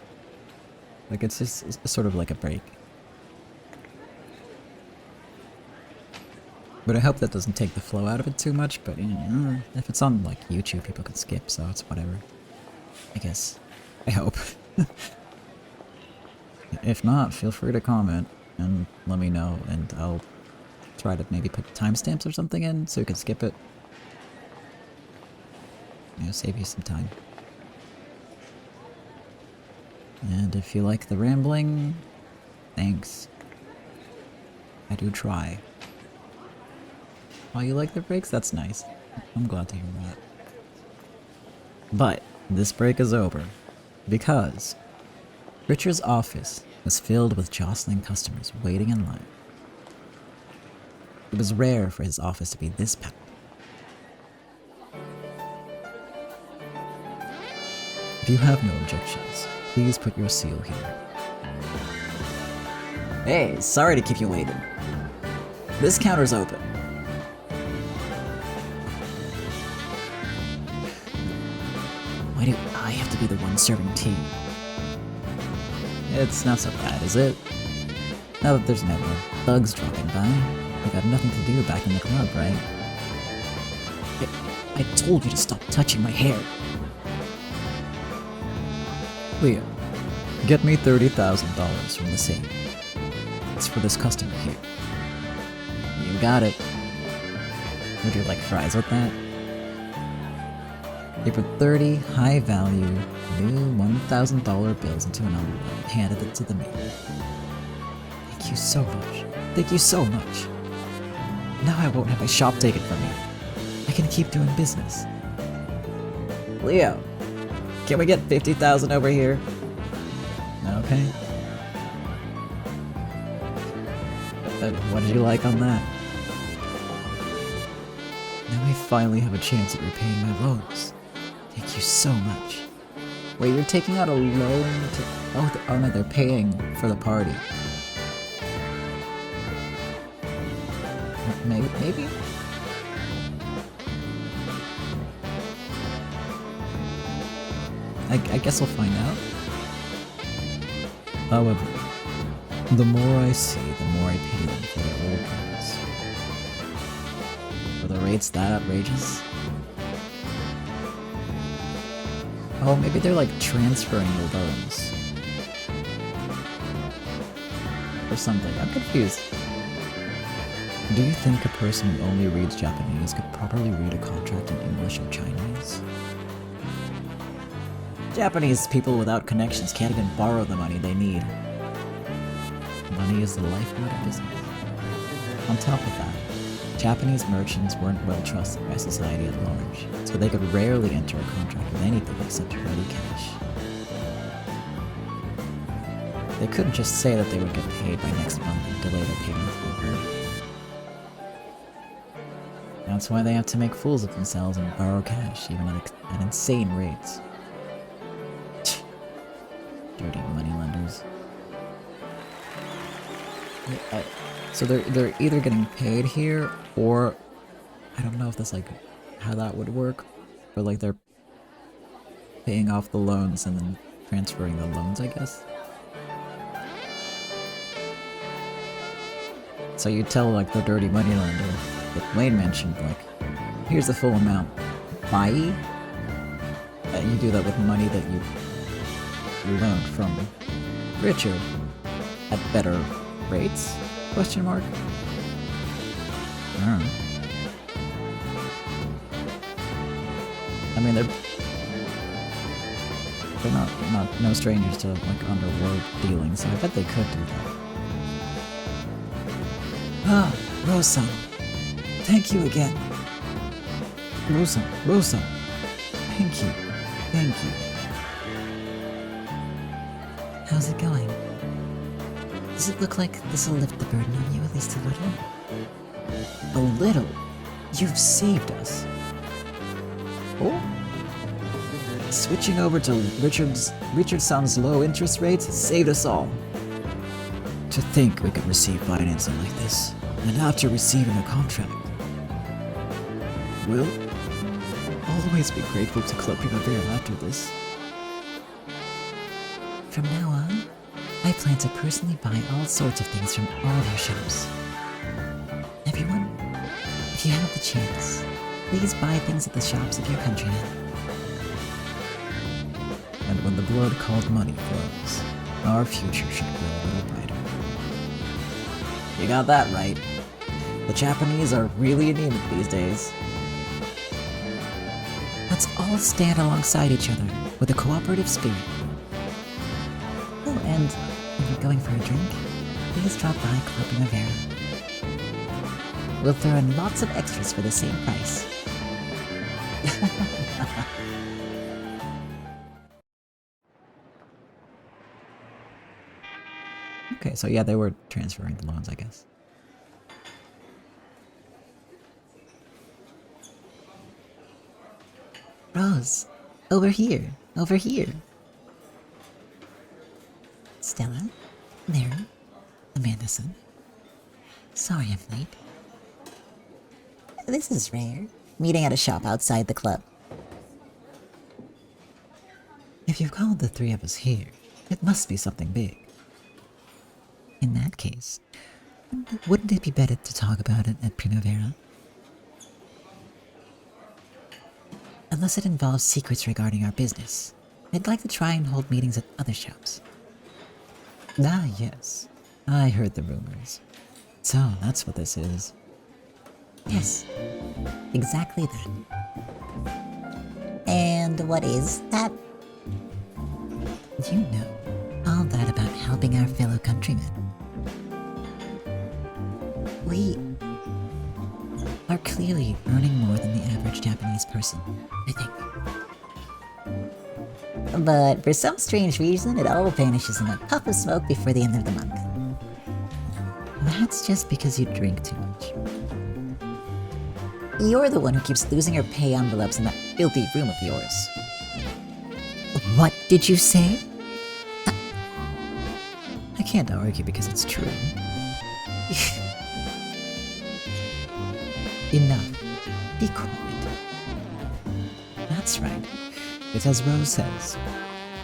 A: Like, it's sort of like a break. But I hope that doesn't take the flow out of it too much, but you know, if it's on, like, YouTube, people can skip, so it's whatever. I guess. I hope. If not, feel free to comment and let me know, and I'll try to maybe put timestamps or something in so you can skip it. You know, save you some time. And if you like the rambling, thanks. I do try. Oh, you like the breaks? That's nice. I'm glad to hear that. But this break is over because Richard's office was filled with jostling customers waiting in line. It was rare for his office to be this packed. If you have no objections, please put your seal here.
B: Hey, sorry to keep you waiting. This counter's open. Why do I have to be the one serving tea?
A: It's not so bad, is it? Now that there's no more thugs dropping by, we got nothing to do back in the club, right?
B: I told you to stop touching my hair.
A: Leo, get me $30,000 from the safe. It's for this customer here.
B: You got it.
A: Would you like fries with that? They put 30 high-value, new $1,000 bills into an envelope and handed it to the maid.
B: Thank you so much. Thank you so much. Now I won't have my shop taken from me. I can keep doing business. Leo, can we get 50,000 over here?
A: Okay. What did you like on that?
B: Now I finally have a chance at repaying my loans. Thank you so much.
A: Wait, you're taking out a loan to... Oh no, they're paying for the party. Maybe? I guess we'll find out. However, the more I see, the more I pity them for their old price. Were the rates that outrageous? Oh, maybe they're like transferring the loans. Or something. I'm confused. Do you think a person who only reads Japanese could properly read a contract in English or Chinese?
B: Japanese people without connections can't even borrow the money they need.
A: Money is the lifeblood of business. On top of that, Japanese merchants weren't well trusted by society at large, so they could rarely enter a contract with anything except ready cash. They couldn't just say that they would get paid by next month and delay their payment forward. That's why they have to make fools of themselves and borrow cash, even at insane rates. Dirty moneylenders. So they're either getting paid here, or I don't know if that's like how that would work, but like they're paying off the loans and then transferring the loans, I guess. So you tell like the dirty moneylender that Wayne mentioned, like, here's the full amount. Buy? And you do that with money that you loaned from Richard at better rates? Question mark? I don't know. I mean, they're not no strangers to like underworld dealing, so I bet they could do that.
B: Ah, Rosa. Thank you again.
A: Rosa, thank you.
B: How's it going? Does it look like this will lift the burden on you at least a little? A little? You've saved us.
A: Oh?
B: Switching over to Richardson's low interest rates has saved us all. To think we could receive financing like this, and after receiving a contract. We'll always be grateful to Club Primavera after this. From now on, I plan to personally buy all sorts of things from all your shops. Everyone, if you have the chance, please buy things at the shops of your countrymen.
A: And when the blood called money flows, our future should grow a little brighter.
B: You got that right. The Japanese are really anemic these days. Let's all stand alongside each other with a cooperative spirit. And when you're going for a drink, please drop by Club Primavera. We'll throw in lots of extras for the same price.
A: Okay, so yeah, they were transferring the loans, I guess.
B: Rose, over here, over here. Stella, Mary, Amanda-san. Sorry I'm late. This is rare. Meeting at a shop outside the club.
A: If you've called the three of us here, it must be something big.
B: In that case, wouldn't it be better to talk about it at Primavera? Unless it involves secrets regarding our business, I'd like to try and hold meetings at other shops.
A: Ah, yes. I heard the rumors. So, that's what this is.
B: Yes, exactly that. And what is that? You know, all that about helping our fellow countrymen. We are clearly earning more than the average Japanese person, I think. But for some strange reason, it all vanishes in a puff of smoke before the end of the month. That's just because you drink too much. You're the one who keeps losing your pay envelopes in that filthy room of yours. What did you say?
A: I can't argue because it's true.
B: Enough. Be quiet.
A: That's right. It's as Rose says.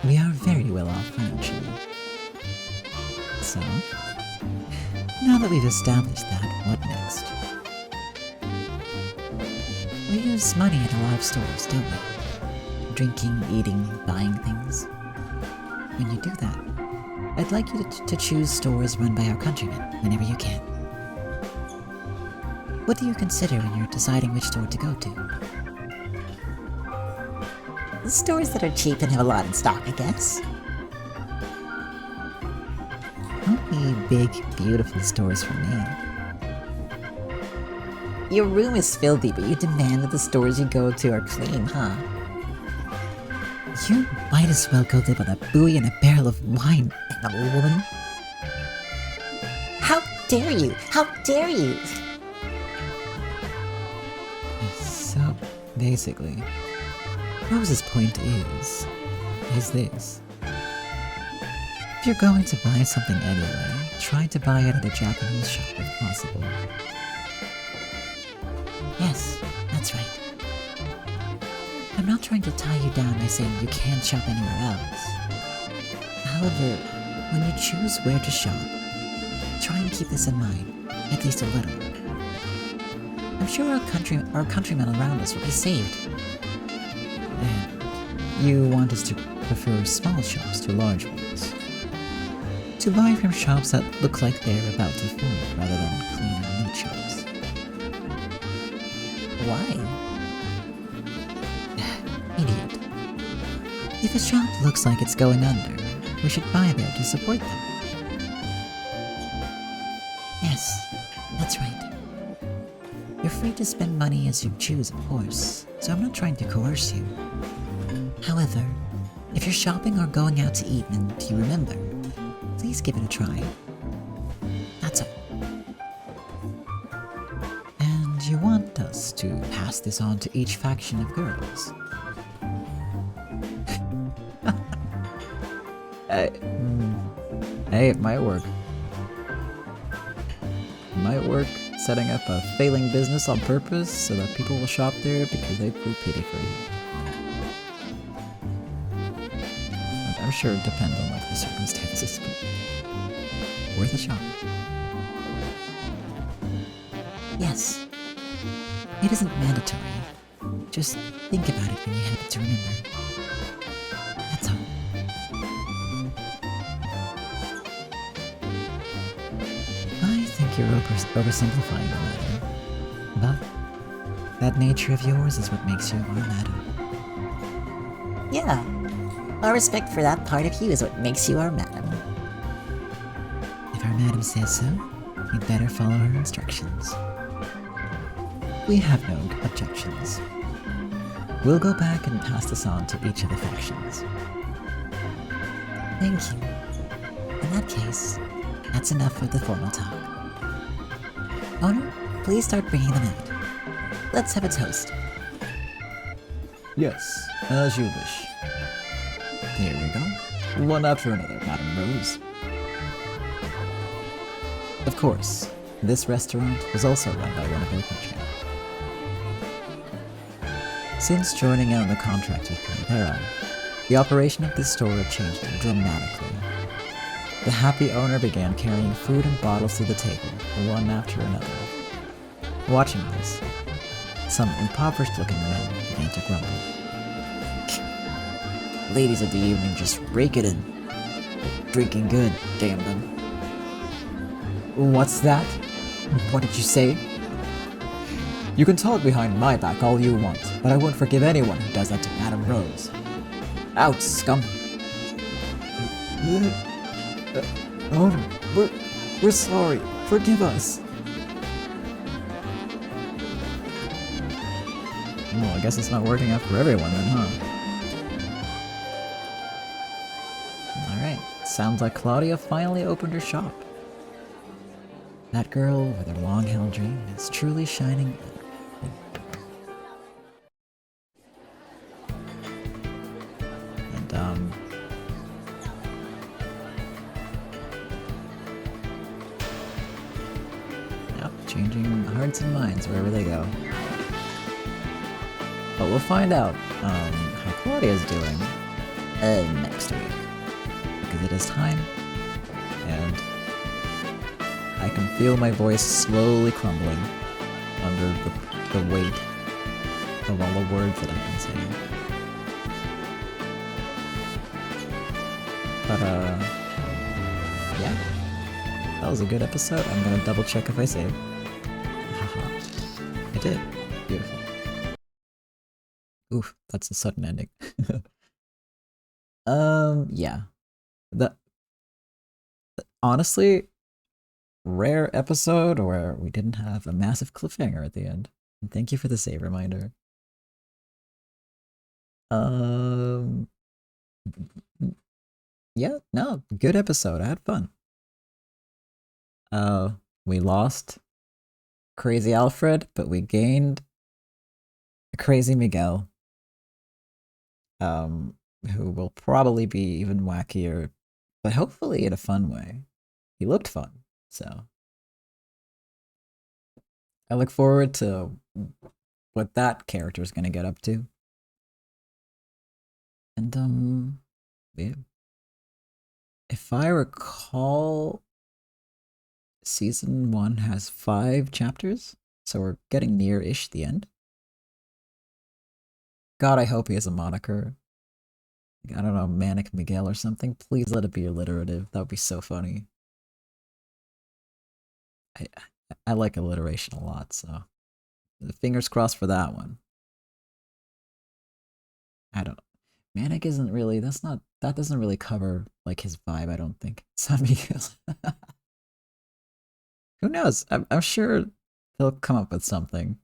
A: We are very well off financially. So, now that we've established that, what next?
B: We use money at a lot of stores, don't we? Drinking, eating, buying things. When you do that, I'd like you to choose stores run by our countrymen whenever you can. What do you consider when you're deciding which store to go to? The stores that are cheap and have a lot in stock, I guess. Only big, beautiful stores for me. Your room is filthy, but you demand that the stores you go to are clean, huh? You might as well go live on a buoy and a barrel of wine, animal woman. How dare you? How dare you?
A: So, basically, Rose's point is this. If you're going to buy something anyway, try to buy it at a Japanese shop if possible.
B: Yes, that's right. I'm not trying to tie you down by saying you can't shop anywhere else. However, when you choose where to shop, try and keep this in mind, at least a little. I'm sure our countrymen around us will be saved.
A: And you want us to prefer small shops to large ones. To buy from shops that look like they're about to fall rather than clean and neat shops.
B: Why?
A: Idiot. If a shop looks like it's going under, we should buy there to support them.
B: Yes, that's right. You're free to spend money as you choose, of course, so I'm not trying to coerce you. However, if you're shopping or going out to eat and you remember, please give it a try. That's all.
A: And you want us to pass this on to each faction of girls? Hey, it might work. It might work setting up a failing business on purpose so that people will shop there because they feel pity for you. I'm sure it depends on like the circumstances, but worth a shot.
B: Yes. It isn't mandatory. Just think about it when you happen to remember. That's all.
A: I think you're oversimplifying the matter. But that nature of yours is what makes you our madam.
B: Yeah. Our respect for that part of you is what makes you our madam. Our madam says so. You'd better follow her instructions. We have no objections. We'll go back and pass this on to each of the factions. Thank you. In that case, that's enough of the formal talk. Owner, please start bringing them out. Let's have a toast.
A: Yes, as you wish. Here we go. One after another, Madam Rose.
B: Of course, this restaurant was also run by one of our country. Since joining out on the contract with Primavera, the operation of this store changed dramatically. The happy owner began carrying food and bottles to the table, one after another. Watching this, some impoverished-looking men began to grumble. Ladies of the evening just rake it in. Drinking good, damn them. What's that? What did you say? You can talk behind my back all you want, but I won't forgive anyone who does that to Madame Rose. Out, scum! Oh, we're sorry. Forgive us.
A: Well, I guess it's not working out for everyone then, huh?
B: Alright, sounds like Claudia finally opened her shop. That girl with her long-held dream is truly shining. And, yep, changing hearts and minds wherever they go. But we'll find out, how Claudia's doing, next week. Because it is time, and I can feel my voice slowly crumbling under the weight of all the words that I've been saying. But, yeah. That was a good episode. I'm gonna double check if I saved. Haha. I did. Beautiful. Oof, that's a sudden ending. Yeah. Honestly, rare episode where we didn't have a massive cliffhanger at the end. And thank you for the save reminder. Yeah, no, good episode. I had fun. We lost Crazy Alfred, but we gained Crazy Miguel. Who will probably be even wackier, but hopefully in a fun way. He looked fun, so I look forward to what that character is gonna get up to. And yeah. If I recall, season 1 has 5 chapters, so we're getting near-ish the end. God, I hope he has a moniker. I don't know, Manic Miguel or something. Please let it be alliterative. That would be so funny. I like alliteration a lot, so fingers crossed for that one. I don't. Manic isn't really. That doesn't really cover like his vibe. I don't think. San Miguel. Who knows? I'm sure he'll come up with something,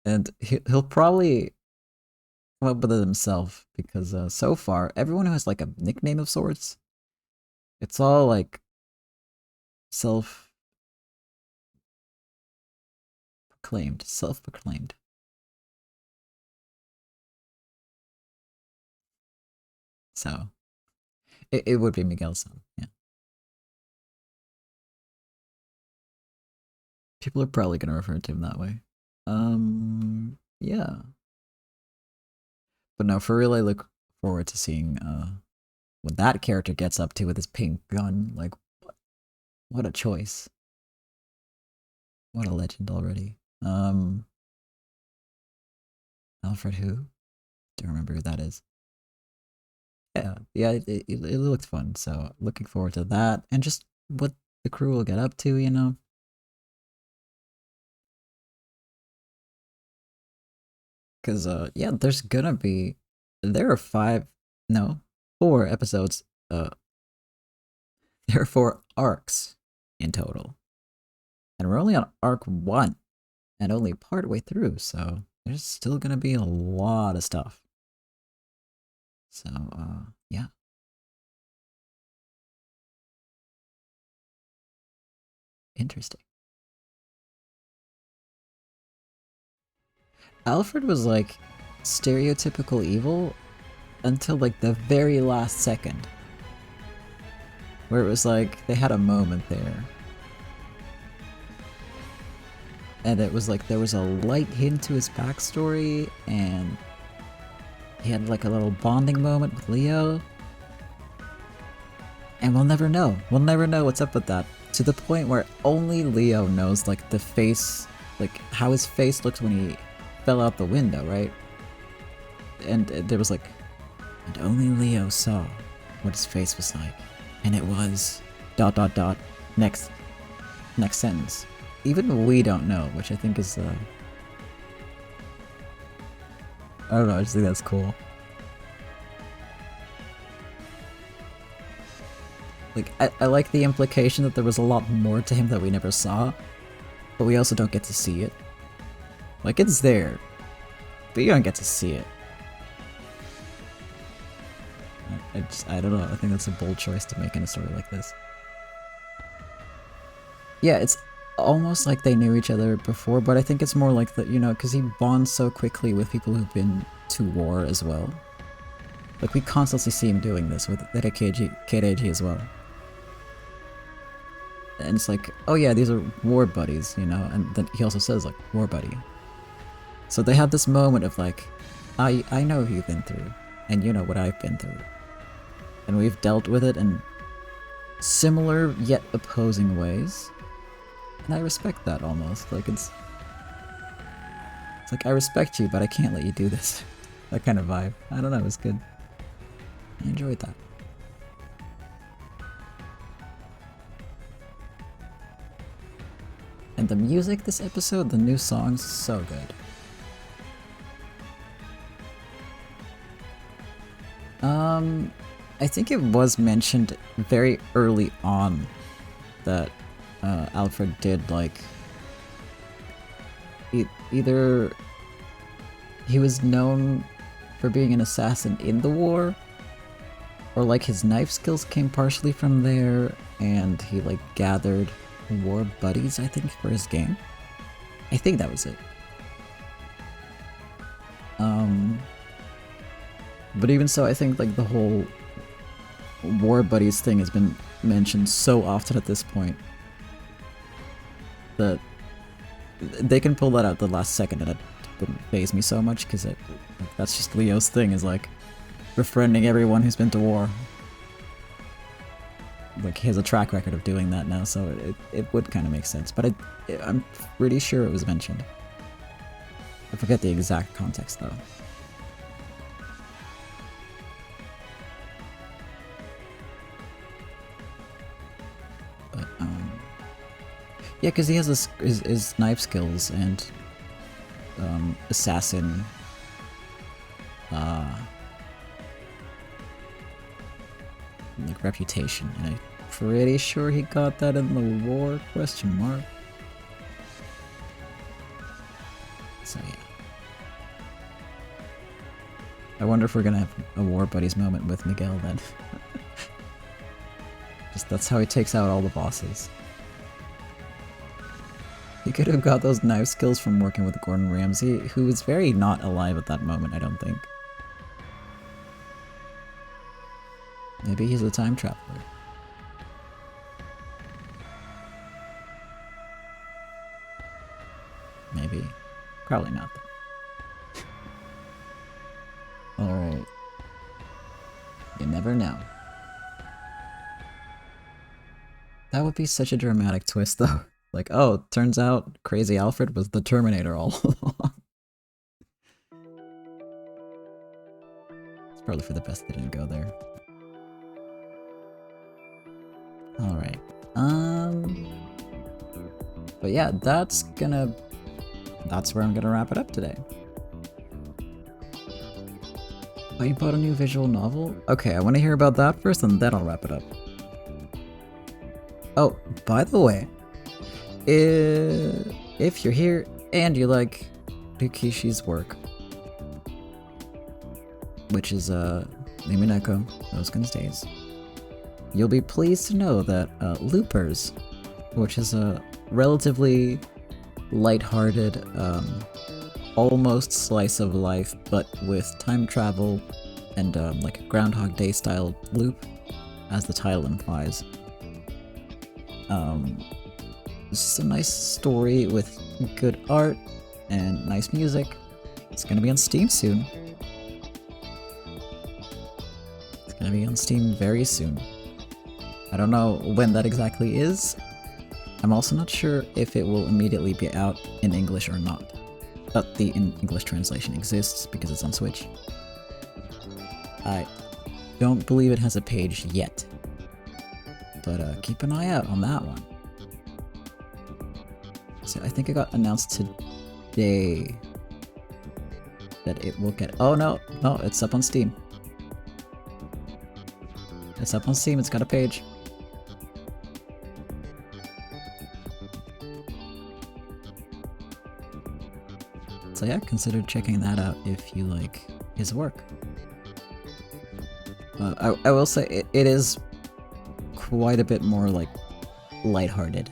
B: and he'll probably come up with it himself because so far everyone who has like a nickname of sorts, it's all like self-proclaimed. So it would be Miguel's son, yeah. People are probably gonna refer to him that way. Yeah. But no, for real, I look forward to seeing what that character gets up to with his pink gun. Like, what a choice. What a legend already. Alfred who? Don't remember who that is. Yeah, it looked fun, so looking forward to that, and just what the crew will get up to, you know? Because, yeah, there are 4 episodes, there are 4 arcs
A: in total. And we're only on arc 1 and only partway through, so there's still gonna be a lot of stuff. So, yeah. Interesting. Alfred was like stereotypical evil until like the very last second. Where it was like they had a moment there. And it was like there was a light hint to his backstory, and he had like a little bonding moment with Leo. And we'll never know. We'll never know what's up with that. To the point where only Leo knows like the face, like how his face looked when he fell out the window, right? And there was like, and only Leo saw what his face was like. And it was ... next sentence. Even we don't know, which I think is I don't know, I just think that's cool. Like, I like the implication that there was a lot more to him that we never saw, but we also don't get to see it. Like, it's there, but you don't get to see it. I don't know, I think that's a bold choice to make in a story like this. Yeah, it's almost like they knew each other before, but I think it's more like that, you know, because he bonds so quickly with people who've been to war as well. Like, we constantly see him doing this with KDG as well. And it's like, oh yeah, these are war buddies, you know, and then he also says, like, war buddy. So they have this moment of like, I know who you've been through, and you know what I've been through. And we've dealt with it in similar yet opposing ways. And I respect that almost. Like, it's like, I respect you, but I can't let you do this. That kind of vibe. I don't know, it was good. I enjoyed that. And the music this episode, the new songs, so good. I think it was mentioned very early on that Alfred did, like, either he was known for being an assassin in the war, or like his knife skills came partially from there, and he like gathered war buddies, I think, for his game. I think that was it. But even so, I think like the whole war buddies thing has been mentioned so often at this point that they can pull that out the last second and it wouldn't faze me so much, because that's just Leo's thing, is like befriending everyone who's been to war. Like, he has a track record of doing that now, so it would kind of make sense. But I'm pretty sure it was mentioned. I forget the exact context though. But yeah, because he has his knife skills and assassin like reputation, and I'm pretty sure he got that in the war, question mark. So yeah. I wonder if we're gonna have a war buddies moment with Miguel then. Just that's how he takes out all the bosses. He could have got those knife skills from working with Gordon Ramsay, who was very not alive at that moment, I don't think. Maybe he's a time traveler. Maybe. Probably not, though. Alright. You never know. That would be such a dramatic twist, though. Like, oh, turns out Crazy Alfred was the Terminator all along. It's probably for the best they didn't go there. Alright. But yeah, that's where I'm gonna wrap it up today. Oh, you bought a new visual novel? Okay, I want to hear about that first, and then I'll wrap it up. Oh, by the way, if you're here and you like Rikishi's work, which is Limineko, Those Guns Days, you'll be pleased to know that Loopers, which is a relatively lighthearted, almost slice of life, but with time travel and like a Groundhog Day style loop, as the title implies. It's a nice story with good art and nice music. It's gonna be on Steam soon. It's gonna be on Steam very soon. I don't know when that exactly is. I'm also not sure if it will immediately be out in English or not. But the English translation exists because it's on Switch. I don't believe it has a page yet. But keep an eye out on that one. So I think it got announced today that it will get... Oh no, it's up on Steam. It's up on Steam, it's got a page. So yeah, consider checking that out if you like his work. I will say it is quite a bit more like lighthearted.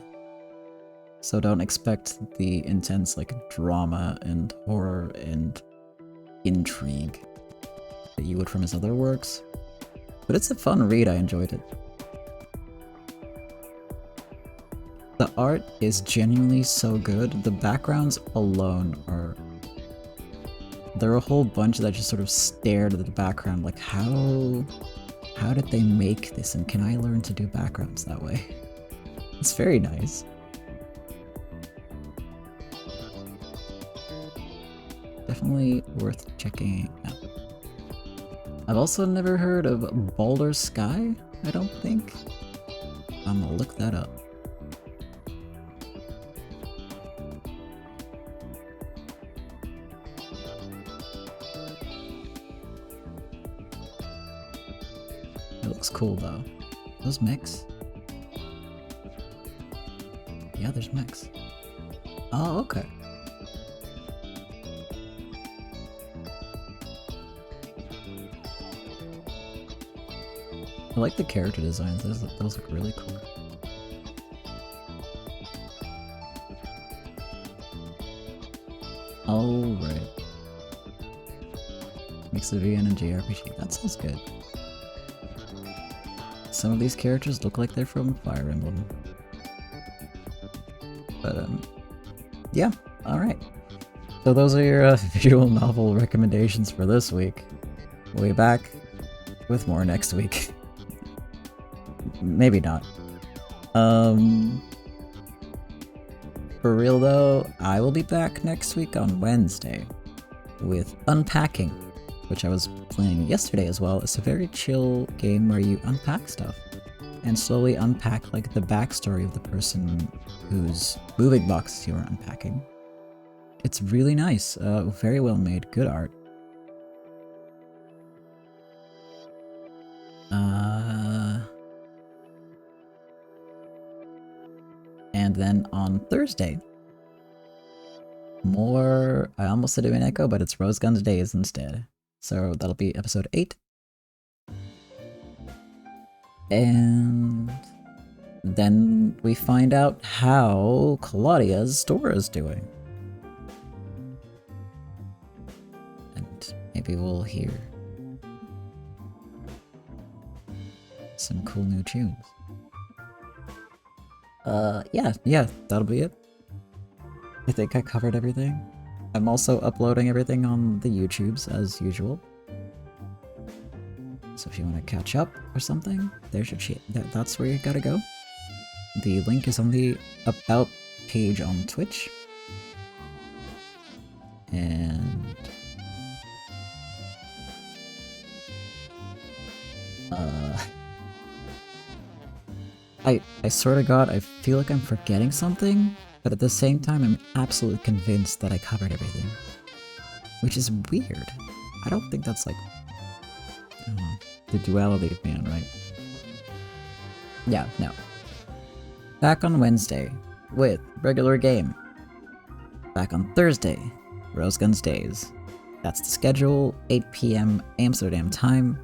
A: So don't expect the intense like drama and horror and intrigue that you would from his other works. But it's a fun read, I enjoyed it. The art is genuinely so good. The backgrounds alone are... There are a whole bunch that just sort of stared at the background like, how did they make this, and can I learn to do backgrounds that way? It's very nice. Definitely worth checking out. I've also never heard of Baldur's Sky, I don't think. I'm gonna look that up. It looks cool though. Those mechs? Yeah, there's mechs. Oh, okay. I like the character designs, those look really cool. Alright. Mix of VN and JRPG, that sounds good. Some of these characters look like they're from Fire Emblem. But yeah, alright. So those are your visual novel recommendations for this week. We'll be back with more next week. Maybe not. For real though, I will be back next week on Wednesday with Unpacking, which I was playing yesterday as well. It's a very chill game where you unpack stuff and slowly unpack like the backstory of the person whose moving boxes you are unpacking. It's really nice, very well made, good art. And then on Thursday, more, I almost said Umineko, but it's Rose Guns Days instead. So that'll be episode 8. And then we find out how Claudia's store is doing. And maybe we'll hear some cool new tunes. Yeah, that'll be it. I think I covered everything. I'm also uploading everything on the YouTubes as usual. So if you want to catch up or something, there's your that's where you gotta go. The link is on the About page on Twitch. And I swear to God, I feel like I'm forgetting something, but at the same time, I'm absolutely convinced that I covered everything. Which is weird. I don't think that's like... I don't know, the duality of man, right? Yeah, no.
B: Back on Wednesday with regular game. Back on Thursday, Rose Guns Days. That's the schedule, 8 p.m. Amsterdam time.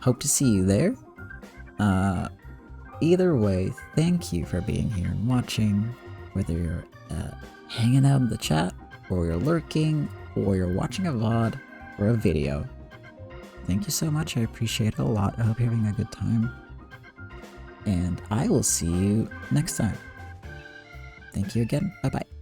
B: Hope to see you there. Either way, thank you for being here and watching. Whether you're hanging out in the chat, or you're lurking, or you're watching a VOD or a video. Thank you so much, I appreciate it a lot. I hope you're having a good time. And I will see you next time. Thank you again, bye bye.